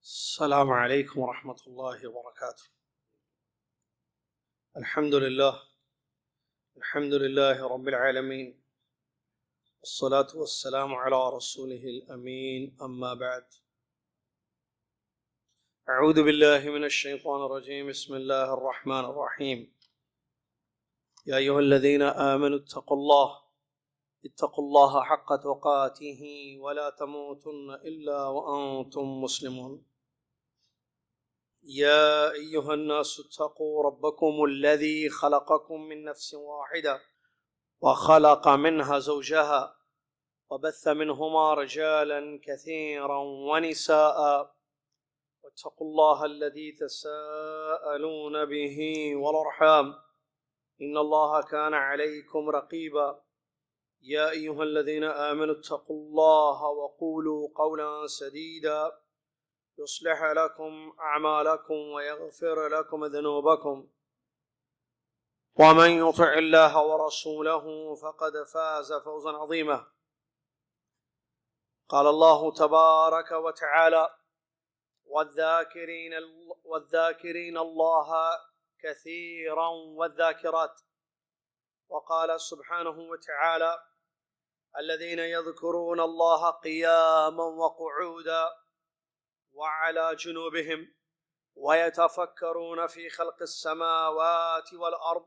السلام عليكم ورحمة الله وبركاته. الحمد لله رب العالمين، والصلاة والسلام على رسوله الأمين، أما بعد. أعوذ بالله من الشيطان الرجيم. بسم الله الرحمن الرحيم. يا أيها الذين آمنوا اتقوا الله حق تقاته ولا تموتن إلا وأنتم مسلمون. يا أيها الناس اتقوا ربكم الذي خلقكم من نفس واحدة وخلق منها زوجها وبث منهما رجالا كثيرا ونساء واتقوا الله الذي تساءلون به والأرحام إن الله كان عليكم رقيبا. يا أيها الذين آمنوا اتقوا الله وقولوا قولا سديدا يصلح لكم أعمالكم ويغفر لكم ذنوبكم، ومن يطع الله ورسوله فقد فاز فوزا عظيما. قال الله تبارك وتعالى: والذاكرين الله كثيرا والذاكرات. وقال سبحانه وتعالى: الذين يذكرون الله قياما وقعودا وعلى جنوبهم ويتفكرون في خلق السماوات والأرض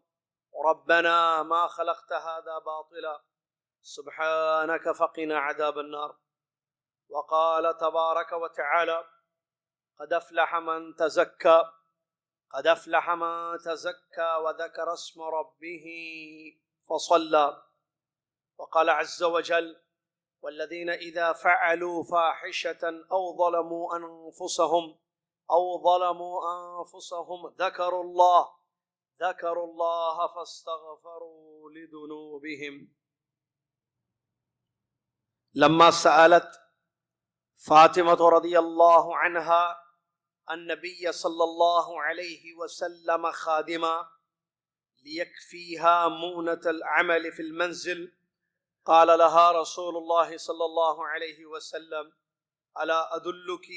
ربنا ما خلقت هذا باطلا سبحانك فقنا عذاب النار. وقال تبارك وتعالى: قد أفلح من تزكى وذكر اسم ربه فصلى. وقال عز وجل: والذين إذا فعلوا فاحشة أو ظلموا أنفسهم ذكروا الله فاستغفروا لذنوبهم. لما سألت فاطمة رضي الله عنها النبي صلى الله عليه وسلم خادما ليكفيها مؤنة العمل في المنزل، قال لها رسول الله صلى الله عليه وسلم: ألا أدلك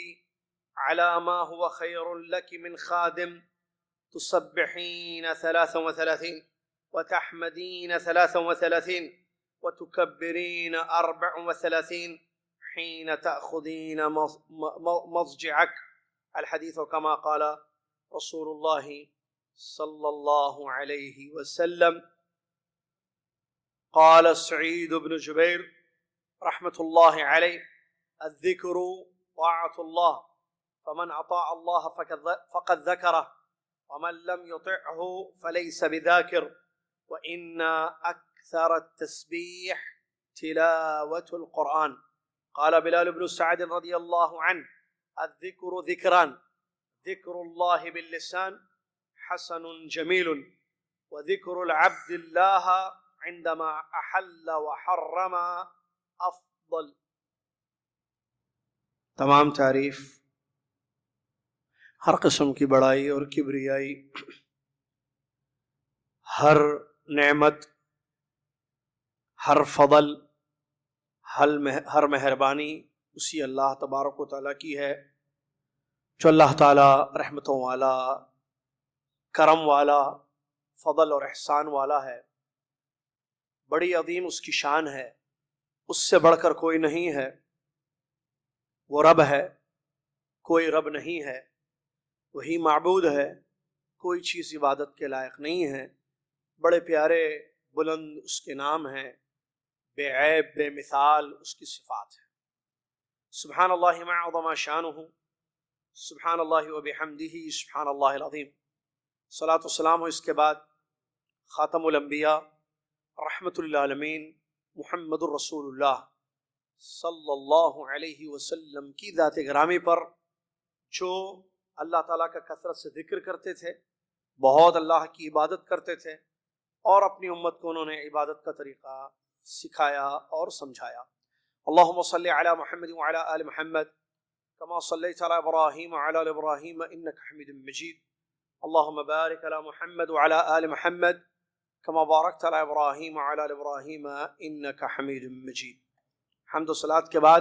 على ما هو خير لك من خادم؟ تسبحين 33 وتحمدين 33 وتكبرين 34 حين تأخذين مضجعك. الحديث كما قال رسول الله صلى الله عليه وسلم. قال سعيد بن جبير رحمة الله عليه: الذكر طاعة الله، فمن أطاع الله فقد ذكره، ومن لم يطعه فليس بذاكر، وإن أكثر التسبيح تلاوة القرآن. قال بلال بن سعد رضي الله عنه: الذكر ذكران، ذكر الله باللسان حسن جميل، وذكر العبد الله عندما احل وحرم افضل. تمام تعریف، ہر قسم کی بڑائی اور کبریائی، ہر نعمت، ہر فضل، ہر مہربانی اسی اللہ تبارک و تعالیٰ کی ہے، جو اللہ تعالیٰ رحمتوں والا، کرم والا، فضل اور احسان والا ہے. بڑی عظیم اس کی شان ہے، اس سے بڑھ کر کوئی نہیں ہے. وہ رب ہے، کوئی رب نہیں ہے. وہی معبود ہے، کوئی چیز عبادت کے لائق نہیں ہے. بڑے پیارے بلند اس کے نام ہیں، بے عیب بے مثال اس کی صفات ہے. سبحان اللہ ما عظم شانہ، سبحان اللہ وبحمدہ، سبحان اللہ العظیم. صلاۃ والسلام ہو اس کے بعد خاتم الانبیاء رحمت للعالمین محمد الرسول اللہ صلی اللہ علیہ وسلم کی ذات گرامی پر، جو اللہ تعالیٰ کا کثرت سے ذکر کرتے تھے، بہت اللہ کی عبادت کرتے تھے، اور اپنی امت کو انہوں نے عبادت کا طریقہ سکھایا اور سمجھایا. اللہم صلی علی محمد وعلی آل محمد کما صلیت علی ابراہیم وعلی آل ابراہیم انک حمید مجید. اللہم بارک علی محمد وعلی آل محمد کما بارکت علی ابراہیم وعلی آل ابراہیم انک حمید مجید. حمد و صلات کے بعد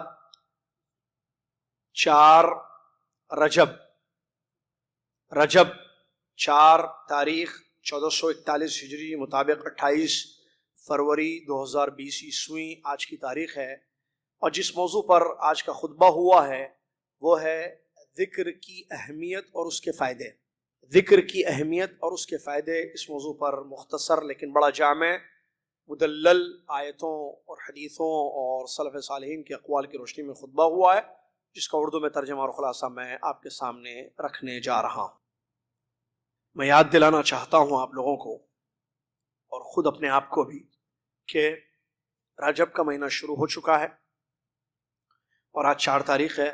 4 رجب 4 تاریخ 1441 ہجری مطابق 28 فروری 2020 عیسوی آج کی تاریخ ہے، اور جس موضوع پر آج کا خطبہ ہوا ہے وہ ہے ذکر کی اہمیت اور اس کے فائدے۔ ذکر کی اہمیت اور اس کے فائدے، اس موضوع پر مختصر لیکن بڑا جامع مدلل آیتوں اور حدیثوں اور سلف صالحین کے اقوال کی روشنی میں خطبہ ہوا ہے، جس کا اردو میں ترجمہ اور خلاصہ میں آپ کے سامنے رکھنے جا رہا ہوں۔ میں یاد دلانا چاہتا ہوں آپ لوگوں کو اور خود اپنے آپ کو بھی کہ رجب کا مہینہ شروع ہو چکا ہے اور آج 4 تاریخ ہے۔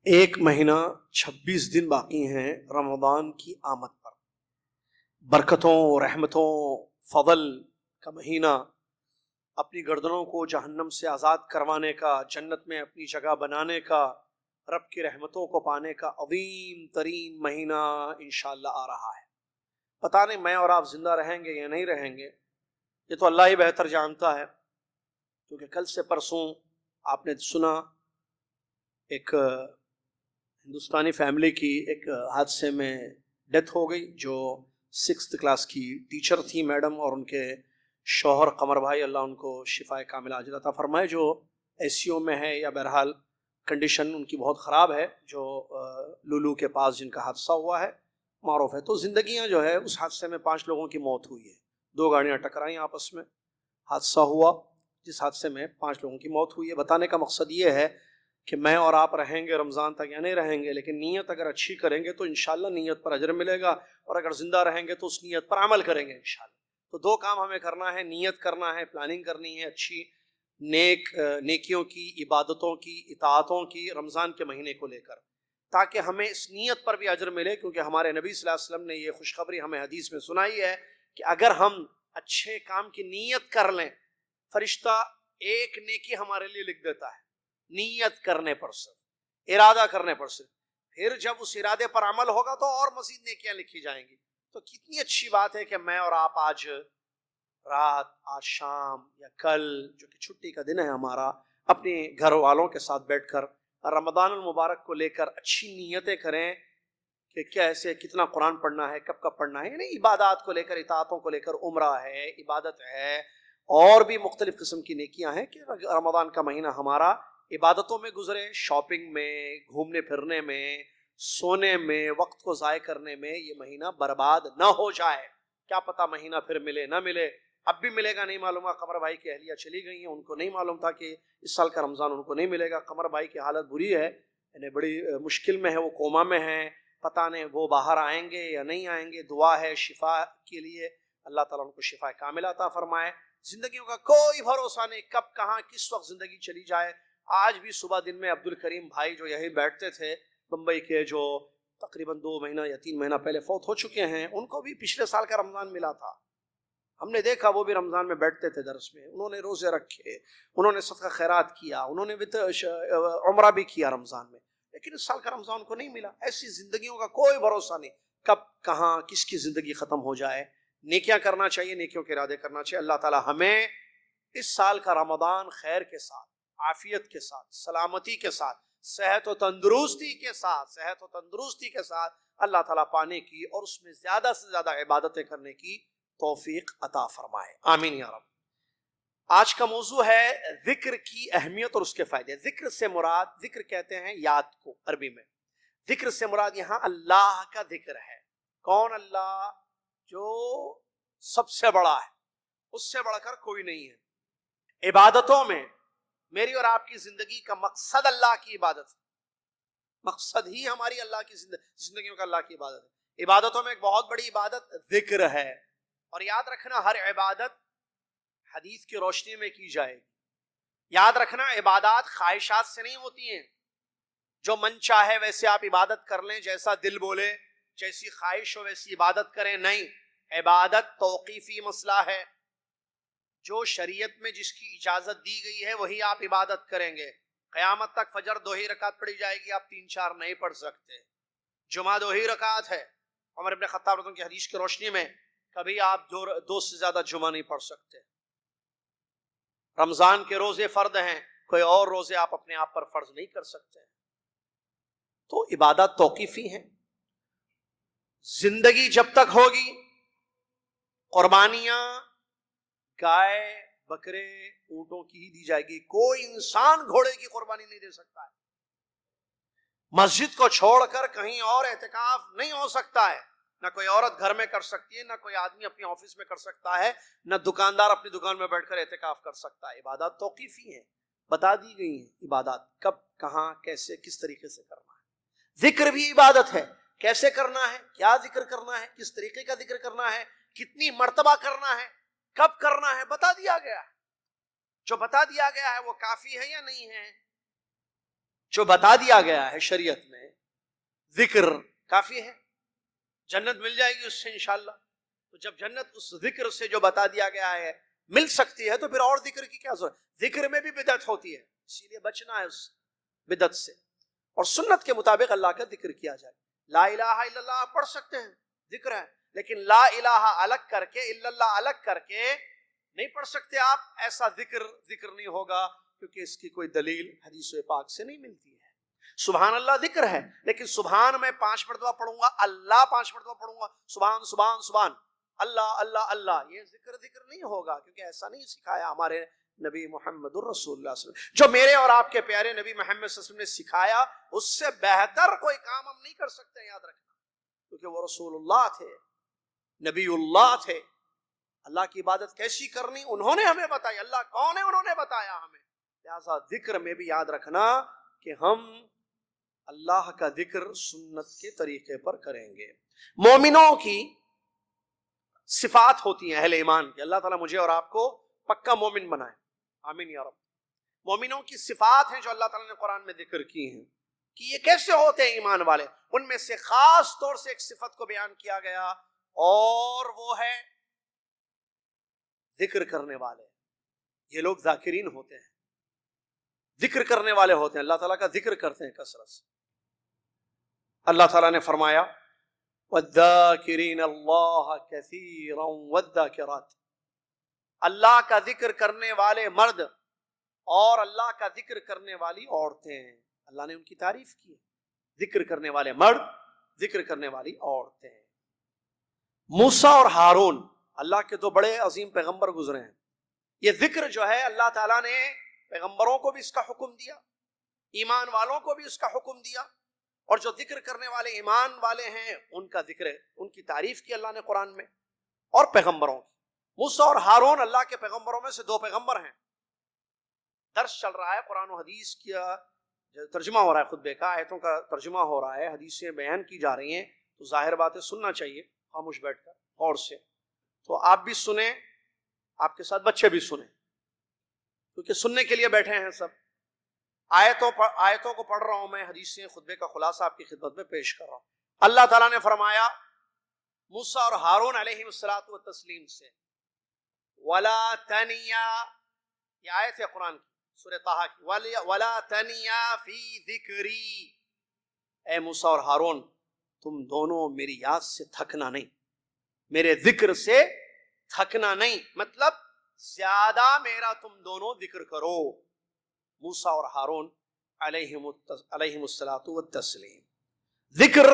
1 مہینہ 26 دن باقی ہیں رمضان کی آمد پر۔ برکتوں، رحمتوں، فضل کا مہینہ، اپنی گردنوں کو جہنم سے آزاد کروانے کا، جنت میں اپنی جگہ بنانے کا، رب کی رحمتوں کو پانے کا عظیم ترین مہینہ انشاءاللہ آ رہا ہے۔ پتہ نہیں میں اور آپ زندہ رہیں گے یا نہیں رہیں گے، یہ تو اللہ ہی بہتر جانتا ہے، کیونکہ کل سے پرسوں آپ نے سنا ایک ہندوستانی فیملی کی ایک حادثے میں ڈیتھ ہو گئی، جو 6th کلاس کی ٹیچر تھی میڈم، اور ان کے شوہر قمر بھائی، اللہ ان کو شفائے کاملہ عاجلہ عطا فرمائے، جو ICU میں ہے یا بہرحال کنڈیشن ان کی بہت خراب ہے، جو لولو کے پاس جن کا حادثہ ہوا ہے معروف ہے۔ تو زندگیاں جو ہے، اس حادثے میں 5 لوگوں کی موت ہوئی ہے، 2 گاڑیاں ٹکرائیں آپس میں، حادثہ ہوا جس حادثے میں 5 لوگوں کی موت ہوئی ہے۔ بتانے کا مقصد یہ ہے کہ میں اور آپ رہیں گے رمضان تک یا نہیں رہیں گے، لیکن نیت اگر اچھی کریں گے تو انشاءاللہ نیت پر اجر ملے گا، اور اگر زندہ رہیں گے تو اس نیت پر عمل کریں گے انشاءاللہ۔ تو 2 کام ہمیں کرنا ہے، نیت کرنا ہے، پلاننگ کرنی ہے اچھی نیکیوں کی، عبادتوں کی، اطاعتوں کی رمضان کے مہینے کو لے کر، تاکہ ہمیں اس نیت پر بھی اجر ملے، کیونکہ ہمارے نبی صلی اللہ علیہ وسلم نے یہ خوشخبری ہمیں حدیث میں سنائی ہے کہ اگر ہم اچھے کام کی نیت کر لیں، فرشتہ 1 نیکی ہمارے لیے لکھ دیتا ہے، نیت کرنے پر صرف، ارادہ کرنے پر صرف۔ پھر جب اس ارادے پر عمل ہوگا تو اور مزید نیکیاں لکھی جائیں گی۔ تو کتنی اچھی بات ہے کہ میں اور آپ آج رات، آج شام یا کل، جو کہ چھٹی کا دن ہے ہمارا، اپنے گھر والوں کے ساتھ بیٹھ کر رمضان المبارک کو لے کر اچھی نیتیں کریں کہ کیسے، کتنا قرآن پڑھنا ہے، کب کب پڑھنا ہے، یعنی عبادات کو لے کر، اطاعتوں کو لے کر، عمرہ ہے، عبادت ہے، اور بھی مختلف قسم کی نیکیاں ہیں، کہ رمضان کا مہینہ ہمارا عبادتوں میں گزرے، شاپنگ میں، گھومنے پھرنے میں، سونے میں، وقت کو ضائع کرنے میں یہ مہینہ برباد نہ ہو جائے۔ کیا پتہ مہینہ پھر ملے نہ ملے، اب بھی ملے گا نہیں معلوم ہے۔ قمر بھائی کی اہلیہ چلی گئی ہیں، ان کو نہیں معلوم تھا کہ اس سال کا رمضان ان کو نہیں ملے گا۔ قمر بھائی کی حالت بری ہے، یعنی بڑی مشکل میں ہے، وہ کوما میں ہیں، پتہ نہیں وہ باہر آئیں گے یا نہیں آئیں گے۔ دعا ہے شفا کے لیے، اللہ تعالیٰ ان کو شفا کاملہ عطا فرمائے۔ زندگیوں کا کوئی بھروسہ نہیں، کب کہاں کس وقت زندگی چلی جائے۔ آج بھی صبح دن میں عبد الکریم بھائی جو یہی بیٹھتے تھے بمبئی کے، جو تقریباً 2 مہینہ یا 3 مہینہ پہلے فوت ہو چکے ہیں، ان کو بھی پچھلے سال کا رمضان ملا تھا۔ ہم نے دیکھا وہ بھی رمضان میں بیٹھتے تھے درس میں، انہوں نے روزے رکھے، انہوں نے صدقہ خیرات کیا، انہوں نے عمرہ بھی کیا رمضان میں، لیکن اس سال کا رمضان کو نہیں ملا۔ ایسی زندگیوں کا کوئی بھروسہ نہیں، کب کہاں کس کی زندگی ختم ہو جائے۔ نیکیاں کرنا چاہیے، نیکیوں کے ارادے کرنا چاہیے۔ اللہ تعالی ہمیں اس سال کا رمضان خیر کے ساتھ، عافیت کے ساتھ، سلامتی کے ساتھ، صحت و تندرستی کے ساتھ اللہ تعالیٰ پانے کی، اور اس میں زیادہ سے زیادہ عبادتیں کرنے کی توفیق عطا فرمائے، آمین یا رب۔ آج کا موضوع ہے ذکر کی اہمیت اور اس کے فائدے۔ ذکر سے مراد، ذکر کہتے ہیں یاد کو عربی میں، ذکر سے مراد یہاں اللہ کا ذکر ہے۔ کون؟ اللہ جو سب سے بڑا ہے، اس سے بڑھ کر کوئی نہیں ہے۔ عبادتوں میں میری اور آپ کی زندگی کا مقصد اللہ کی عبادت ہے، مقصد ہی ہماری اللہ کی زندگیوں کا اللہ کی عبادت ہے۔ عبادتوں میں ایک بہت بڑی عبادت ذکر ہے، اور یاد رکھنا ہر عبادت حدیث کی روشنی میں کی جائے گی۔ یاد رکھنا عبادات خواہشات سے نہیں ہوتی ہیں، جو من چاہے ویسے آپ عبادت کر لیں، جیسا دل بولے، جیسی خواہش ہو ویسی عبادت کریں، نہیں۔ عبادت توقیفی مسئلہ ہے، جو شریعت میں جس کی اجازت دی گئی ہے وہی آپ عبادت کریں گے۔ قیامت تک فجر 2 ہی رکعت پڑھی جائے گی، آپ 3-4 نہیں پڑھ سکتے۔ جمعہ 2 ہی رکعت ہے، عمر ابن خطاب رضی اللہ عنہ کی حدیث کی روشنی میں کبھی آپ 2 سے زیادہ جمعہ نہیں پڑھ سکتے۔ رمضان کے روزے فرض ہیں، کوئی اور روزے آپ اپنے آپ پر فرض نہیں کر سکتے۔ تو عبادات توقیفی ہیں. زندگی جب تک ہوگی قربانیاں گائے بکرے اونٹوں کی ہی دی جائے گی. کوئی انسان گھوڑے کی قربانی نہیں دے سکتا ہے. مسجد کو چھوڑ کر کہیں اور اعتکاف نہیں ہو سکتا ہے. نہ کوئی عورت گھر میں کر سکتی ہے, نہ کوئی آدمی اپنی آفس میں کر سکتا ہے, نہ دکاندار اپنی دکان میں بیٹھ کر اعتکاف کر سکتا ہے. عبادات توقیفی ہیں, بتا دی گئی ہیں عبادات کب کہاں کیسے کس طریقے سے کرنا ہے. ذکر بھی عبادت ہے, کیسے کرنا ہے, کیا ذکر کرنا ہے, کس طریقے کا ذکر کرنا ہے, کتنی مرتبہ کرنا ہے, کب کرنا ہے, بتا دیا گیا ہے. جو بتا دیا گیا ہے وہ کافی ہے یا نہیں ہے؟ جو بتا دیا گیا ہے شریعت میں ذکر کافی ہے. جنت مل جائے گی اس سے انشاءاللہ. تو جب جنت اس ذکر سے جو بتا دیا گیا ہے مل سکتی ہے تو پھر اور ذکر کی کیا ضرورت. ذکر میں بھی بدعت ہوتی ہے, اسی لیے بچنا ہے اس بدعت سے, اور سنت کے مطابق اللہ کا ذکر کیا جائے. لا الہ الا اللہ آپ پڑھ سکتے ہیں, ذکر ہے, لیکن لا الہ الگ کر کے الا اللہ الگ کر کے نہیں پڑھ سکتے آپ. ایسا ذکر نہیں ہوگا, کیونکہ اس کی کوئی دلیل حدیث پاک سے نہیں ملتی ہے. سبحان اللہ ذکر ہے, لیکن سبحان میں 5 مرتبہ پڑھوں گا, اللہ 5 مرتبہ پڑھوں گا, سبحان سبحان سبحان, اللہ اللہ اللہ, یہ ذکر نہیں ہوگا, کیونکہ ایسا نہیں سکھایا ہمارے نبی محمد الرسول اللہ صلی اللہ علیہ وسلم. جو میرے اور آپ کے پیارے نبی محمد صلی اللہ علیہ وسلم نے سکھایا اس سے بہتر کوئی کام ہم نہیں کر سکتے, یاد رکھنا, کیونکہ وہ رسول اللہ تھے, نبی اللہ تھے. اللہ کی عبادت کیسی کرنی انہوں نے ہمیں بتائی. اللہ کون ہے انہوں نے بتایا ہمیں. لہذا ذکر میں بھی یاد رکھنا کہ ہم اللہ کا ذکر سنت کے طریقے پر کریں گے. مومنوں کی صفات ہوتی ہیں اہل ایمان کی. اللہ تعالیٰ مجھے اور آپ کو پکا مومن بنائے, آمین یا رب. مومنوں کی صفات ہیں جو اللہ تعالیٰ نے قرآن میں ذکر کی ہیں کہ یہ کیسے ہوتے ہیں ایمان والے. ان میں سے خاص طور سے ایک صفت کو بیان کیا گیا, اور وہ ہے ذکر کرنے والے. یہ لوگ ذاکرین ہوتے ہیں, ذکر کرنے والے ہوتے ہیں, اللہ تعالیٰ کا ذکر کرتے ہیں کثرت سے. اللہ تعالیٰ نے فرمایا وَالذَّاكِرِينَ اللَّهَ كَثِيرًا وَالذَّاكِرَاتِ, اللہ کا ذکر کرنے والے مرد اور اللہ کا ذکر کرنے والی عورتیں. اللہ نے ان کی تعریف کی, ذکر کرنے والے مرد, ذکر کرنے والی عورتیں. موسیٰ اور ہارون اللہ کے 2 بڑے عظیم پیغمبر گزرے ہیں. یہ ذکر جو ہے اللہ تعالیٰ نے پیغمبروں کو بھی اس کا حکم دیا, ایمان والوں کو بھی اس کا حکم دیا, اور جو ذکر کرنے والے ایمان والے ہیں ان کا ذکر, ان کی تعریف کی اللہ نے قرآن میں, اور پیغمبروں کی. موسیٰ اور ہارون اللہ کے پیغمبروں میں سے 2 پیغمبر ہیں. درس چل رہا ہے, قرآن و حدیث کا ترجمہ ہو رہا ہے, خطبے کا آیتوں کا ترجمہ ہو رہا ہے, حدیثیں بیان کی جا رہی ہیں, تو ظاہر بات ہے سننا چاہیے خاموش بیٹھ کر غور سے. تو آپ بھی سنیں, آپ کے ساتھ بچے بھی سنیں, کیونکہ سننے کے لیے بیٹھے ہیں سب. آیتوں کو پڑھ رہا ہوں میں, حدیثیں خطبے کا خلاصہ آپ کی خدمت میں پیش کر رہا ہوں. اللہ تعالیٰ نے فرمایا موسیٰ اور ہارون علیہ الصلاۃ والتسلیم سے, وَلَا تَنِيَا, یہ آیت ہے قرآن کی سورہ طٰہٰ کی, وَلَا تَنِيَا فِي ذِكْرِي, اے موسیٰ اور ہارون تم دونوں میری یاد سے تھکنا نہیں, میرے ذکر سے تھکنا نہیں, مطلب زیادہ میرا تم دونوں ذکر کرو. موسیٰ اور ہارون علیہم الصلاۃ والتسلیم. ذکر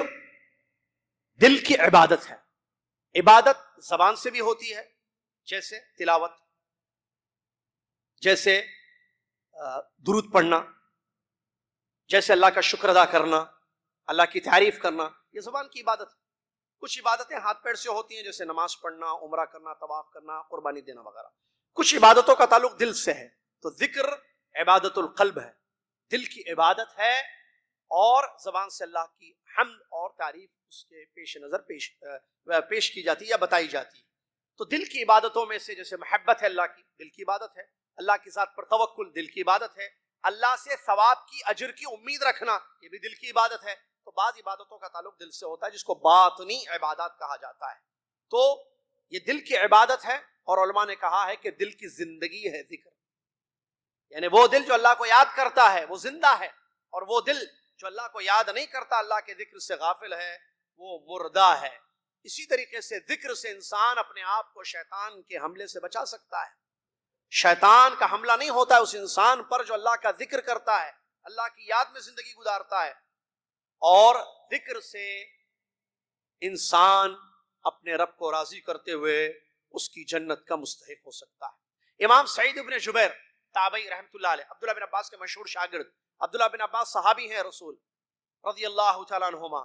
دل کی عبادت ہے. عبادت زبان سے بھی ہوتی ہے, جیسے تلاوت, جیسے درود پڑھنا, جیسے اللہ کا شکر ادا کرنا, اللہ کی تعریف کرنا, یہ زبان کی عبادت ہے. کچھ عبادتیں ہاتھ پیر سے ہوتی ہیں, جیسے نماز پڑھنا, عمرہ کرنا, طواف کرنا, قربانی دینا وغیرہ. کچھ عبادتوں کا تعلق دل سے ہے. تو ذکر عبادت القلب ہے, دل کی عبادت ہے, اور زبان سے اللہ کی حمد اور تعریف اس کے پیش نظر پیش کی جاتی ہے یا بتائی جاتی ہے. تو دل کی عبادتوں میں سے جیسے محبت ہے اللہ کی, دل کی عبادت ہے. اللہ کی ذات پر توکل دل کی عبادت ہے. اللہ سے ثواب کی, اجر کی امید رکھنا, یہ بھی دل کی عبادت ہے. تو بعض عبادتوں کا تعلق دل سے ہوتا ہے جس کو باطنی عبادات کہا جاتا ہے. تو یہ دل کی عبادت ہے, اور علماء نے کہا ہے کہ دل کی زندگی ہے ذکر. یعنی وہ دل جو اللہ کو یاد کرتا ہے وہ زندہ ہے, اور وہ دل جو اللہ کو یاد نہیں کرتا, اللہ کے ذکر سے غافل ہے, وہ مردہ ہے. اسی طریقے سے ذکر سے انسان اپنے آپ کو شیطان کے حملے سے بچا سکتا ہے. شیطان کا حملہ نہیں ہوتا ہے اس انسان پر جو اللہ کا ذکر کرتا ہے, اللہ کی یاد میں زندگی گزارتا ہے. اور ذکر سے انسان اپنے رب کو راضی کرتے ہوئے اس کی جنت کا مستحق ہو سکتا ہے۔ امام سعید بن جبیر تابعی رحمۃ اللہ علیہ، عبداللہ بن عباس کے مشہور شاگرد، عبداللہ بن عباس صحابی ہیں رسول رضی اللہ تعالیٰ عنہما،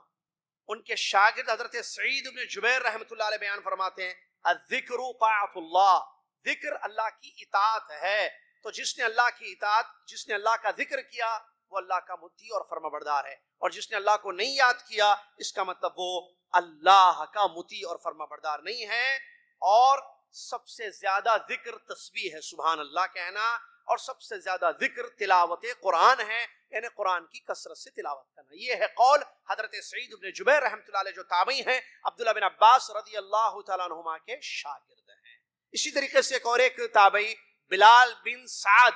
ان کے شاگرد حضرت سعید بن جبیر رحمۃ اللہ علیہ بیان فرماتے ہیں الذکر طاعت اللہ، ذکر اللہ کی اطاعت ہے، تو جس نے اللہ کی اطاعت، جس نے اللہ کا ذکر کیا وہ اللہ کا مطیع اور فرما بردار ہے، اور جس نے اللہ کو نہیں یاد کیا اس کا مطلب وہ اللہ کا مطیع اور فرما بردار نہیں ہے۔ اور سب سے زیادہ ذکر تسبیح ہے، سبحان اللہ کہنا، اور سب سے زیادہ ذکر تلاوت قرآن ہے، یعنی قرآن کی کثرت سے تلاوت کرنا۔ یہ ہے قول حضرت سعید بن جبیر رحمۃ اللہ علیہ جو تابعی ہیں، عبداللہ بن عباس رضی اللہ تعالیٰ عنہما کے شاگرد ہیں۔ اسی طریقے سے ایک تابعی بلال بن سعد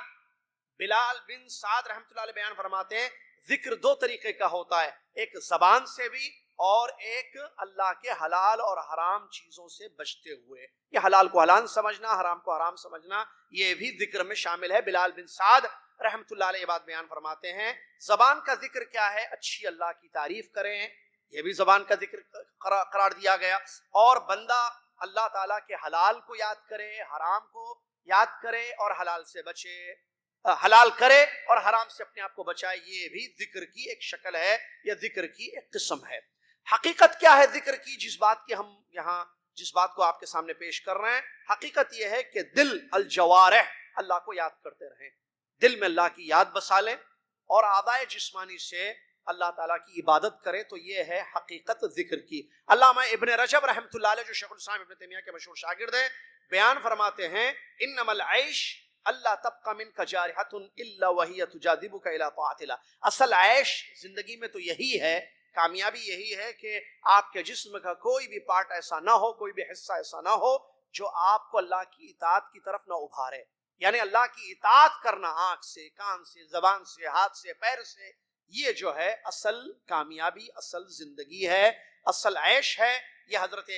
رحمۃ اللہ علیہ بیان فرماتے ہیں ذکر دو طریقے کا ہوتا ہے، ایک زبان سے بھی اور ایک اللہ کے حلال اور حرام چیزوں سے بچتے ہوئے، یہ حلال کو حلال سمجھنا، حرام کو حرام سمجھنا، یہ بھی ذکر میں شامل ہے۔ بلال بن سعد رحمۃ اللہ علیہ یہ بات بیان فرماتے ہیں زبان کا ذکر کیا ہے، اچھی اللہ کی تعریف کریں، یہ بھی زبان کا ذکر قرار دیا گیا، اور بندہ اللہ تعالیٰ کے حلال کو یاد کرے، حرام کو یاد کرے اور حلال سے بچے، حلال کرے اور حرام سے اپنے آپ کو بچائے، یہ بھی ذکر کی ایک شکل ہے، یہ ذکر کی ایک قسم ہے۔ حقیقت کیا ہے ذکر کی، جس بات کو آپ کے سامنے پیش کر رہے ہیں، حقیقت یہ ہے کہ دل الجوارح اللہ کو یاد کرتے رہیں، دل میں اللہ کی یاد بسا لیں اور اعضائے جسمانی سے اللہ تعالیٰ کی عبادت کریں، تو یہ ہے حقیقت ذکر کی۔ علامہ ابن رجب رحمۃ اللہ علیہ جو شیخ الاسلام ابن تیمیہ کے مشہور شاگرد ہیں، بیان فرماتے ہیں انما العیش اللہ تبقى منک جارحۃ الا وہی تجاذبک الی طاعت اللہ، اصل عیش زندگی میں تو یہی ہے، کامیابی یہی ہے کہ آپ کے جسم کا کوئی بھی پارٹ ایسا نہ ہو، کوئی بھی حصہ ایسا نہ ہو جو آپ کو اللہ کی اطاعت کی طرف نہ ابھارے، یعنی اللہ کی اطاعت کرنا آنکھ سے، کان سے، زبان سے، ہاتھ سے، پیر سے، یہ جو ہے اصل کامیابی، اصل زندگی ہے، اصل عیش ہے۔ یہ حضرت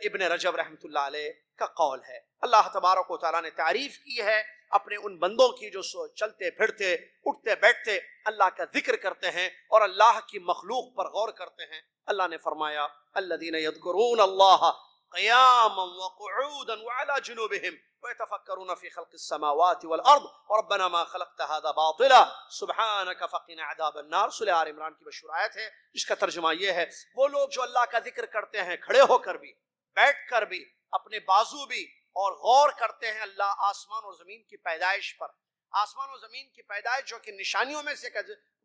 ابن رجب رحمۃ اللہ علیہ کا قول ہے۔ اللہ تبارک و تعالیٰ نے تعریف کی ہے اپنے ان بندوں کی جو چلتے پھرتے، اٹھتے بیٹھتے اللہ کا ذکر کرتے ہیں اور اللہ کی مخلوق پر غور کرتے ہیں۔ اللہ نے فرمایا الذین یذکرون اللہ قیاما وقعودا وعلی جنوبہم ویتفکرون فی خلق السماوات والارض ربنا ما خلقت هذا باطلا سبحانک فقنا عذاب النار، سورہ آل عمران کی مشہور آیت ہے جس کا ترجمہ یہ ہے وہ لوگ جو اللہ کا ذکر کرتے ہیں کھڑے ہو کر بھی، بیٹھ کر بھی، اپنے بازو بھی، اور غور کرتے ہیں اللہ آسمان اور زمین کی پیدائش پر، آسمان اور زمین کی پیدائش جو کہ نشانیوں میں سے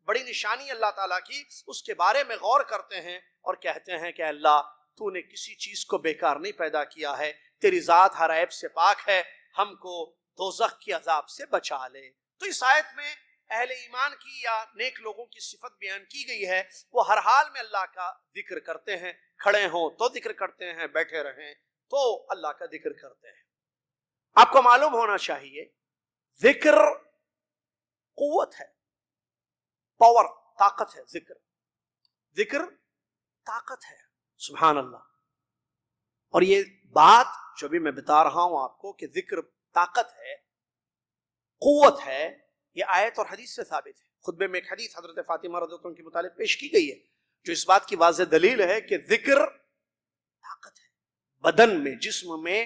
بڑی نشانی اللہ تعالیٰ کی، اس کے بارے میں غور کرتے ہیں اور کہتے ہیں کہ اللہ تو نے کسی چیز کو بیکار نہیں پیدا کیا ہے، تیری ذات ہر عیب سے پاک ہے، ہم کو دوزخ کی عذاب سے بچا لے۔ تو اس آیت میں اہل ایمان کی یا نیک لوگوں کی صفت بیان کی گئی ہے، وہ ہر حال میں اللہ کا ذکر کرتے ہیں، کھڑے ہوں تو ذکر کرتے ہیں، بیٹھے رہیں تو اللہ کا ذکر کرتے ہیں۔ آپ کو معلوم ہونا چاہیے ذکر قوت ہے، پاور، طاقت ہے، ذکر طاقت ہے، سبحان اللہ۔ اور یہ بات جو بھی میں بتا رہا ہوں آپ کو کہ ذکر طاقت ہے، قوت ہے، یہ آیت اور حدیث سے ثابت ہے۔ خطبے میں ایک حدیث حضرت فاطمہ رضی اللہ عنہ کے متعلق پیش کی گئی ہے جو اس بات کی واضح دلیل ہے کہ ذکر طاقت ہے، بدن میں، جسم میں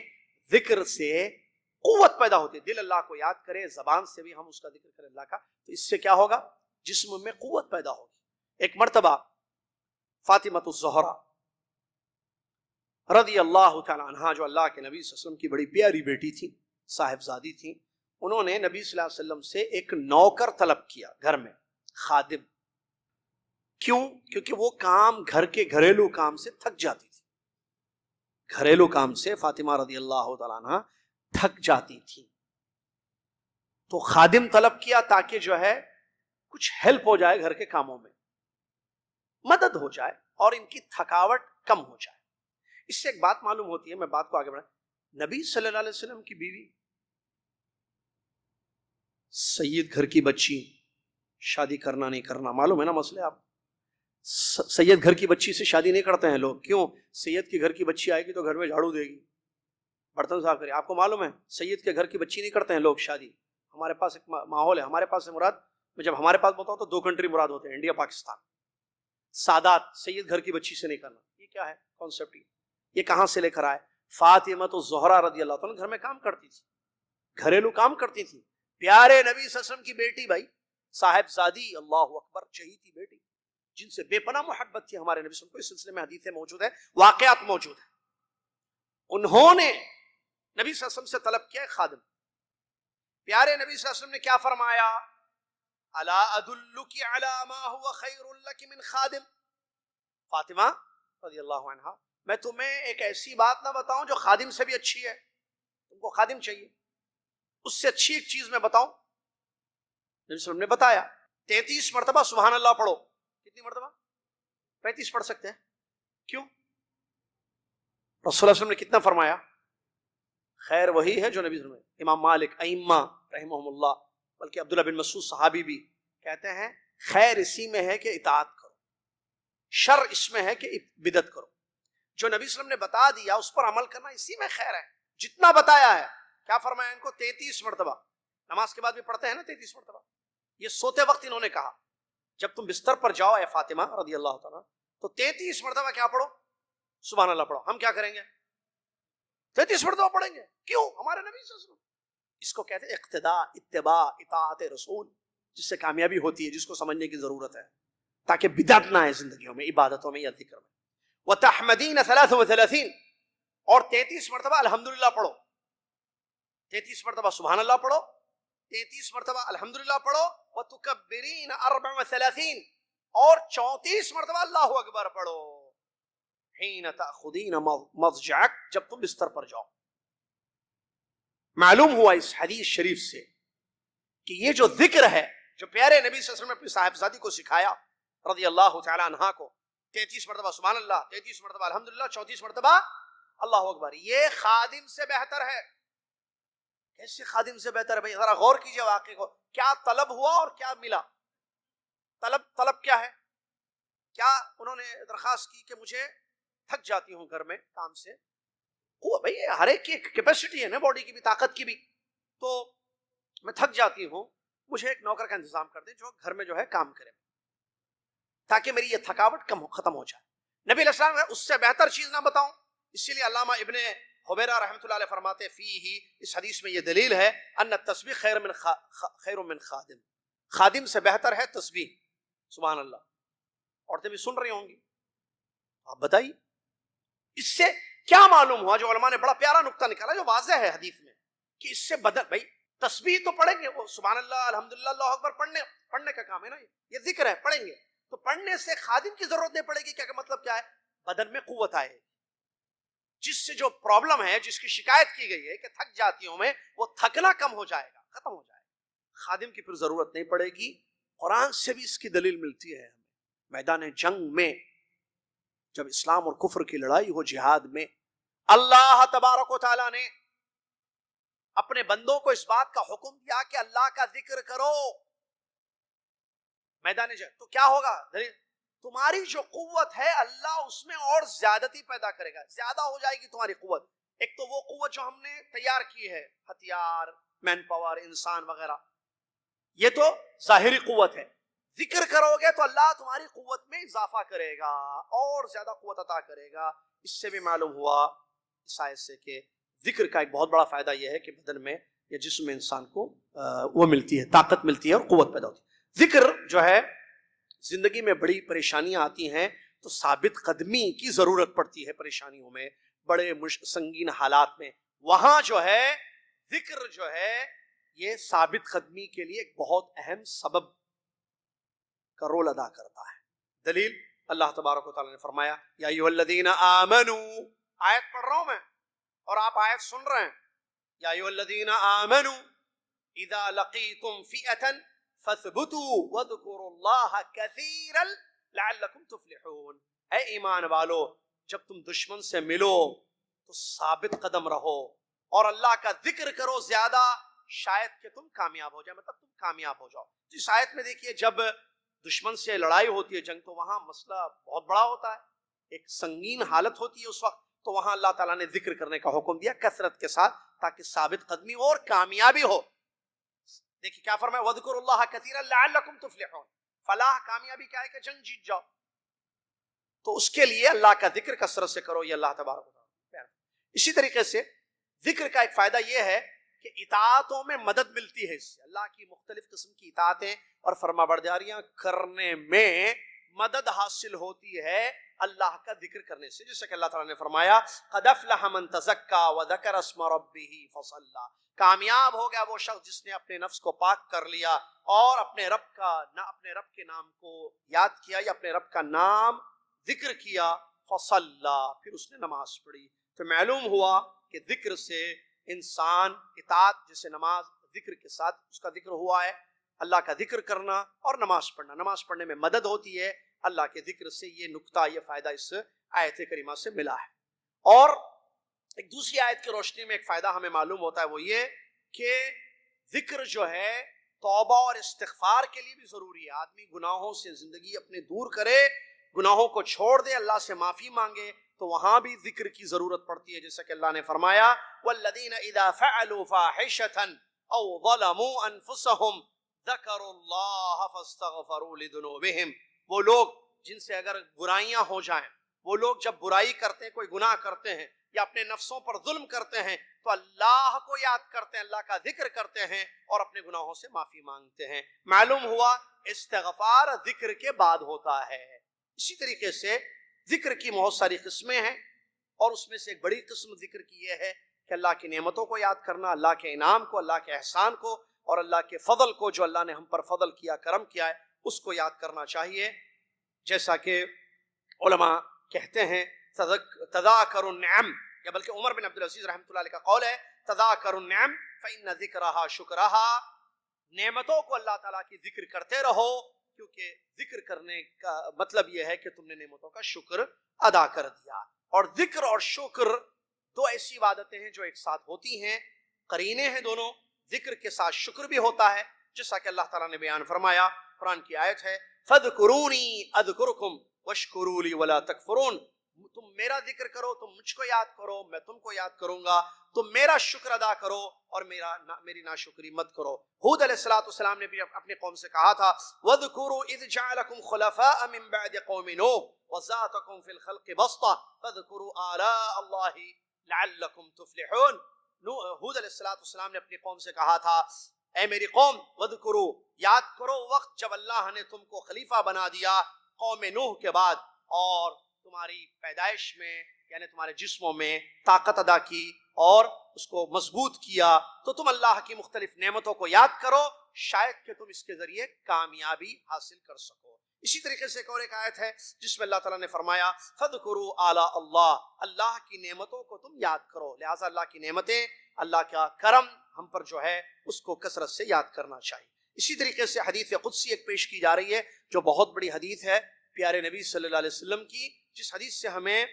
ذکر سے قوت پیدا ہوتی ہے۔ دل اللہ کو یاد کرے، زبان سے بھی ہم اس کا ذکر کریں اللہ کا، تو اس سے کیا ہوگا؟ جسم میں قوت پیدا ہوگی۔ ایک مرتبہ فاطمۃ الزہرا رضی اللہ تعالی عنہا جو اللہ کے نبی صلی اللہ علیہ وسلم کی بڑی پیاری بیٹی تھی، صاحبزادی تھی، انہوں نے نبی صلی اللہ علیہ وسلم سے ایک نوکر طلب کیا گھر میں، خادم۔ کیوں؟ کیونکہ وہ کام گھر کے گھریلو کام سے تھک جاتی تھی، گھریلو کام سے فاطمہ رضی اللہ تعالیٰ عنہ تھک جاتی تھی، تو خادم طلب کیا تاکہ جو ہے کچھ ہیلپ ہو جائے، گھر کے کاموں میں مدد ہو جائے اور ان کی تھکاوٹ کم ہو جائے۔ اس سے ایک بات معلوم ہوتی ہے، میں بات کو آگے بڑھا، نبی صلی اللہ علیہ وسلم کی بیوی سید گھر کی بچی، شادی کرنا نہیں کرنا معلوم ہے نا مسئلے، آپ سید گھر کی بچی سے شادی نہیں کرتے ہیں لوگ، کیوں؟ سید کے گھر کی بچی آئے گی تو گھر میں جھاڑو دے گی، برتن صاف کرے۔ آپ کو معلوم ہے سید کے گھر کی بچی نہیں کرتے ہیں لوگ شادی، ہمارے پاس ایک ماحول ہے، ہمارے پاس مراد میں جب ہمارے پاس بتاؤں تو 2 کنٹری مراد ہوتے ہیں، انڈیا پاکستان. سادات سید گھر کی بچی سے نہیں کرنا، یہ کیا ہے کانسیپٹ؟ یہ کہاں سے لے کر آئے؟ فاطمہ تو زہرا رضی اللہ تعالیٰ گھر میں کام کرتی تھی، گھریلو کام کرتی تھی. پیارے نبی صلی اللہ علیہ وسلم کی بیٹی بھائی صاحب زادی، اللہ اکبر، چہیتی بیٹی جن سے بے پناہ محبت تھی ہمارے نبی صلی اللہ علیہ وسلم کو. اس سلسلے میں حدیثیں موجود ہیں، واقعات موجود ہیں. انہوں نے نبی صلی اللہ علیہ وسلم سے طلب کیا خادم. پیارے نبی صلی اللہ علیہ وسلم نے کیا فرمایا؟ الا ادلک علی ما هو خیر لک من خادم. فاطمہ رضی اللہ عنہا، میں تمہیں ایک ایسی بات نہ بتاؤں جو خادم سے بھی اچھی ہے؟ تم کو خادم چاہیے، اس سے اچھی ایک چیز میں بتاؤں. نبی صلی اللہ علیہ وسلم نے بتایا 33 مرتبہ سبحان اللہ پڑھو. کتنی مرتبہ؟ 35 پڑھ سکتے ہیں. کیوں؟ رسول اللہ صلی اللہ علیہ وسلم نے کتنا فرمایا؟ خیر وہی ہے جو نبی صلی اللہ علیہ وسلم. امام مالک ائمہ رحمہم اللہ، بلکہ عبداللہ بن مسعود صحابی بھی کہتے ہیں خیر اسی میں ہے کہ اطاعت کرو، شر اس میں ہے کہ بدعت کرو. جو نبی صلی اللہ علیہ وسلم نے بتا دیا اس پر عمل کرنا اسی میں خیر ہے. جتنا بتایا ہے، کیا فرمایا ان کو؟ 33 مرتبہ. نماز کے بعد بھی پڑھتے ہیں نا 33 مرتبہ. یہ سوتے وقت انہوں نے کہا جب تم بستر پر جاؤ اے فاطمہ رضی اللہ تعالیٰ تو 33 مرتبہ کیا پڑھو؟ سبحان اللہ پڑھو. ہم کیا کریں گے؟ 33 مرتبہ پڑھیں گے. کیوں؟ ہمارے نبی صلی اللہ علیہ وسلم. اس کو کہتے ہیں اقتداء، اتباع، اطاعت رسول، جس سے کامیابی ہوتی ہے، جس کو سمجھنے کی ضرورت ہے تاکہ بدعت نہ آئے زندگیوں میں، عبادتوں میں یا ذکر میں. وَتَحْمَدِينَ 33، اور 33 مرتبہ الحمدللہ پڑھو. 33 مرتبہ سبحان اللہ پڑھو، 33 مرتبہ الحمدللہ پڑھو. وَتُكَبِّرِينَ 34، اور 34 مرتبہ اللہ اکبر پڑھو. حین تأخذین مضجعک، جب تم بستر پر جاؤ. معلوم ہوا اس حدیث شریف سے کہ یہ جو ذکر ہے جو پیارے نبی صلی اللہ علیہ وسلم نے اپنی صاحبزادی کو سکھایا رضی اللہ تعالی عنہا کو، 33 مرتبہ سبحان اللہ، 33 مرتبہ الحمدللہ، 34 مرتبہ اللہ اکبر، یہ خادم سے بہتر ہے. کیسے خادم سے بہتر ہے بھائی؟ ذرا غور کیجئے واقعے کو. کیا طلب ہوا اور کیا ملا؟ طلب کیا ہے؟ کیا انہوں نے درخواست کی کہ مجھے تھک جاتی ہوں گھر میں کام سے؟ بھائی ہر ایک کی کیپیسٹی ہے نا، باڈی کی بھی، طاقت کی بھی. تو میں تھک جاتی ہوں، مجھے ایک نوکر کا انتظام کر دیں جو گھر میں جو ہے کام کرے تاکہ میری یہ تھکاوٹ ختم ہو جائے. نبی علیہ السلام نے اس سے بہتر چیز نہ بتاؤں. اسی لیے علامہ ابن حبیرہ رحمۃ اللہ علیہ فرماتے فیہ، اس حدیث میں یہ دلیل ہے ان التسبیح خیر من خادم، خادم سے بہتر ہے تسبیح. سبحان اللہ. عورتیں بھی سن رہی ہوں گی، آپ بتائیے اس سے کیا معلوم ہوا؟ جو علماء نے بڑا پیارا نقطہ نکالا جو واضح ہے حدیث میں کہ اس سے بدل بھائی تسبیح تو پڑھیں گے، وہ سبحان اللہ الحمدللہ اللہ اکبر پڑھنے کا کام ہے نا، یہ ذکر ہے، پڑھیں گے. تو پڑھنے سے خادم کی ضرورت نہیں پڑے گی. کیا کہ مطلب کیا ہے؟ بدن میں قوت آئے. جس سے جو پرابلم ہے، جس کی شکایت کی گئی ہے کہ تھک جاتی ہوں میں، وہ تھکنا کم ہو جائے گا، ختم ہو جائے گا. خادم کی پھر ضرورت نہیں پڑے گی. قرآن سے بھی اس کی دلیل ملتی ہے. میدان جنگ میں جب اسلام اور کفر کی لڑائی ہو، جہاد میں، اللہ تبارک و تعالیٰ نے اپنے بندوں کو اس بات کا حکم دیا کہ اللہ کا ذکر کرو میدان جنگ. تو کیا ہوگا؟ تمہاری جو قوت ہے اللہ اس میں اور زیادتی پیدا کرے گا، زیادہ ہو جائے گی تمہاری قوت. ایک تو وہ قوت جو ہم نے تیار کی ہے، ہتھیار، مین پاور، انسان وغیرہ، یہ تو ظاہری قوت ہے. ذکر کرو گے تو اللہ تمہاری قوت میں اضافہ کرے گا اور زیادہ قوت عطا کرے گا. اس سے بھی معلوم ہوا اس آیت سے کہ ذکر کا ایک بہت بڑا فائدہ یہ ہے کہ بدن میں یا جسم میں انسان کو وہ ملتی ہے، طاقت ملتی ہے اور قوت پیدا ہوتی ہے. ذکر جو ہے، زندگی میں بڑی پریشانیاں آتی ہیں تو ثابت قدمی کی ضرورت پڑتی ہے. پریشانیوں میں، بڑے سنگین حالات میں، وہاں جو ہے ذکر جو ہے یہ ثابت قدمی کے لیے ایک بہت اہم سبب کا رول ادا کرتا ہے. دلیل اللہ تبارک و تعالیٰ نے فرمایا یا ایھا الذین آمنوا، آیت پڑھ رہا ہوں میں اور آپ آیت سن رہے ہیں. یا ایھا الذین آمنوا اذا لقیتم فئۃ فاثبتوا واذکروا اللہ کثیرا لعلکم تفلحون. اے ایمان والو، جب تم دشمن سے ملو تو ثابت قدم رہو اور اللہ کا ذکر کرو زیادہ، شاید کہ تم کامیاب ہو جائے، مطلب تم کامیاب ہو جاؤ. اس آیت میں دیکھیے جب دشمن سے لڑائی ہوتی ہے، جنگ، تو وہاں مسئلہ بہت بڑا ہوتا ہے، ایک سنگین حالت ہوتی ہے اس وقت. تو وہاں اللہ تعالیٰ نے ذکر کرنے کا حکم دیا کثرت کے ساتھ تاکہ ثابت قدمی اور کامیابی ہو. دیکھیے کیا فرمایا، وَاذْكُرُوا اللَّهَ كَثِيرًا لَعَلَّكُمْ تُفْلِحُونَ، فلاح کامیابی کیا ہے کہ جنگ جیت جاؤ، تو اس کے لیے اللہ کا ذکر کثرت سے کرو، یہ اللہ تبارک و تعالیٰ۔ اسی طریقے سے ذکر کا ایک فائدہ یہ ہے کہ اطاعتوں میں مدد ملتی ہے، اس سے اللہ کی مختلف قسم کی اطاعتیں اور فرما برداریاں کرنے میں مدد حاصل ہوتی ہے اللہ کا ذکر کرنے سے، جیسے کہ اللہ تعالیٰ نے فرمایا قَدْ أَفْلَحَ مَن تَزَكَّىٰ وَذَكَرَ اسْمَ رَبِّهِ فَصَلَّىٰ، کامیاب ہو گیا وہ شخص جس نے اپنے نفس کو پاک کر لیا اور اپنے رب کے نام کو یاد کیا یا اپنے رب کا نام ذکر کیا، فَصَلَّىٰ، پھر اس نے نماز پڑھی۔ تو معلوم ہوا کہ ذکر سے انسان اطاعت، جیسے نماز ذکر کے ساتھ اس کا ذکر ہوا ہے، اللہ کا ذکر کرنا اور نماز پڑھنا، نماز پڑھنے میں مدد ہوتی ہے اللہ کے ذکر سے، یہ نکتہ، یہ فائدہ اس آیت کریمہ سے ملا ہے۔ اور ایک دوسری آیت کی روشنی میں ایک فائدہ ہمیں معلوم ہوتا ہے، وہ یہ کہ ذکر جو ہے توبہ اور استغفار کے لیے بھی ضروری ہے، آدمی گناہوں سے زندگی اپنے دور کرے، گناہوں کو چھوڑ دے، اللہ سے معافی مانگے، تو وہاں بھی ذکر کی ضرورت پڑتی ہے، جیسا کہ اللہ نے فرمایا وَالَّذِينَ إِذَا فَعَلُوا فَاحِشَةً أَوْ ظَلَمُوا أَنفُسَهُمْ ذَكَرُوا اللَّهَ فَاسْتَغْفَرُوا لِذُنُوبِهِمْ، وہ لوگ جن سے اگر برائیاں ہو جائیں، وہ لوگ جب برائی کرتے ہیں، کوئی گناہ کرتے ہیں یا اپنے نفسوں پر ظلم کرتے ہیں، تو اللہ کو یاد کرتے ہیں، اللہ کا ذکر کرتے ہیں اور اپنے گناہوں سے معافی مانگتے ہیں۔ معلوم ہوا استغفار ذکر کے بعد ہوتا ہے۔ اسی طریقے سے ذکر کی بہت ساری قسمیں ہیں، اور اس میں سے ایک بڑی قسم ذکر کی یہ ہے کہ اللہ کی نعمتوں کو یاد کرنا، اللہ کے انعام کو، اللہ کے احسان کو اور اللہ کے فضل کو، جو اللہ نے ہم پر فضل کیا، کرم کیا ہے، اس کو یاد کرنا چاہیے۔ جیسا کہ علماء کہتے ہیں تذاکروا النعم، یا بلکہ عمر بن عبدالعزیز رحمۃ اللہ علیہ کا قول ہے تذاکروا النعم فإن ذکرہا شکرہا، نعمتوں کو اللہ تعالیٰ کی ذکر کرتے رہو، کیونکہ ذکر کرنے کا مطلب یہ ہے کہ تم نے نعمتوں کا شکر ادا کر دیا۔ اور ذکر اور شکر دو ایسی عبادتیں ہیں جو ایک ساتھ ہوتی ہیں، قرینے ہیں دونوں، ذکر کے ساتھ شکر بھی ہوتا ہے، جیسا کہ اللہ تعالیٰ نے بیان فرمایا، قرآن کی آیت ہے فَاذْكُرُونِي أَذْكُرْكُمْ وَاشْكُرُوا لِي وَلَا تَكْفُرُونَ، تم میرا ذکر کرو، تم مجھ کو یاد کرو، میں تم کو یاد کروں گا، تم میرا شکر ادا کرو اور میری ناشکری مت کرو۔ ہود علیہ السلام نے بھی اپنے قوم سے کہا تھا وَاذْكُرُوا إِذْ جَعَلَكُمْ خُلَفَاءَ مِن بَعْدِ قَوْمِ نُوحٍ وَزَادَكُمْ فِي الْخَلْقِ بَسْطَةً فَاذْكُرُوا آلَاءَ اللَّهِ لَعَلَّكُمْ تُفْلِحُونَ۔ ہود علیہ السلام نے اپنی قوم سے کہا تھا اے میری قوم، وَاذْكُرُوا، یاد کرو وقت جب اللہ نے تم کو خلیفہ بنا دیا قوم نوح کے بعد، اور تمہاری پیدائش میں یعنی تمہارے جسموں میں طاقت ادا کی اور اس کو مضبوط کیا، تو تم اللہ کی مختلف نعمتوں کو یاد کرو، شاید کہ تم اس کے ذریعے کامیابی حاصل کر سکو۔ اسی طریقے سے ایک آیت ہے جس میں اللہ تعالیٰ نے فرمایا فَاذْكُرُوا آلَاءَ اللَّهِ، اللہ کی نعمتوں کو تم یاد کرو، لہٰذا اللہ کی نعمتیں، اللہ کا کرم ہم پر جو ہے اس کو کثرت سے یاد کرنا چاہیے۔ اسی طریقے سے حدیث قدسی ایک پیش کی جا رہی ہے جو بہت بڑی حدیث ہے پیارے نبی صلی اللہ علیہ وسلم کی، جس حدیث سے ہمیں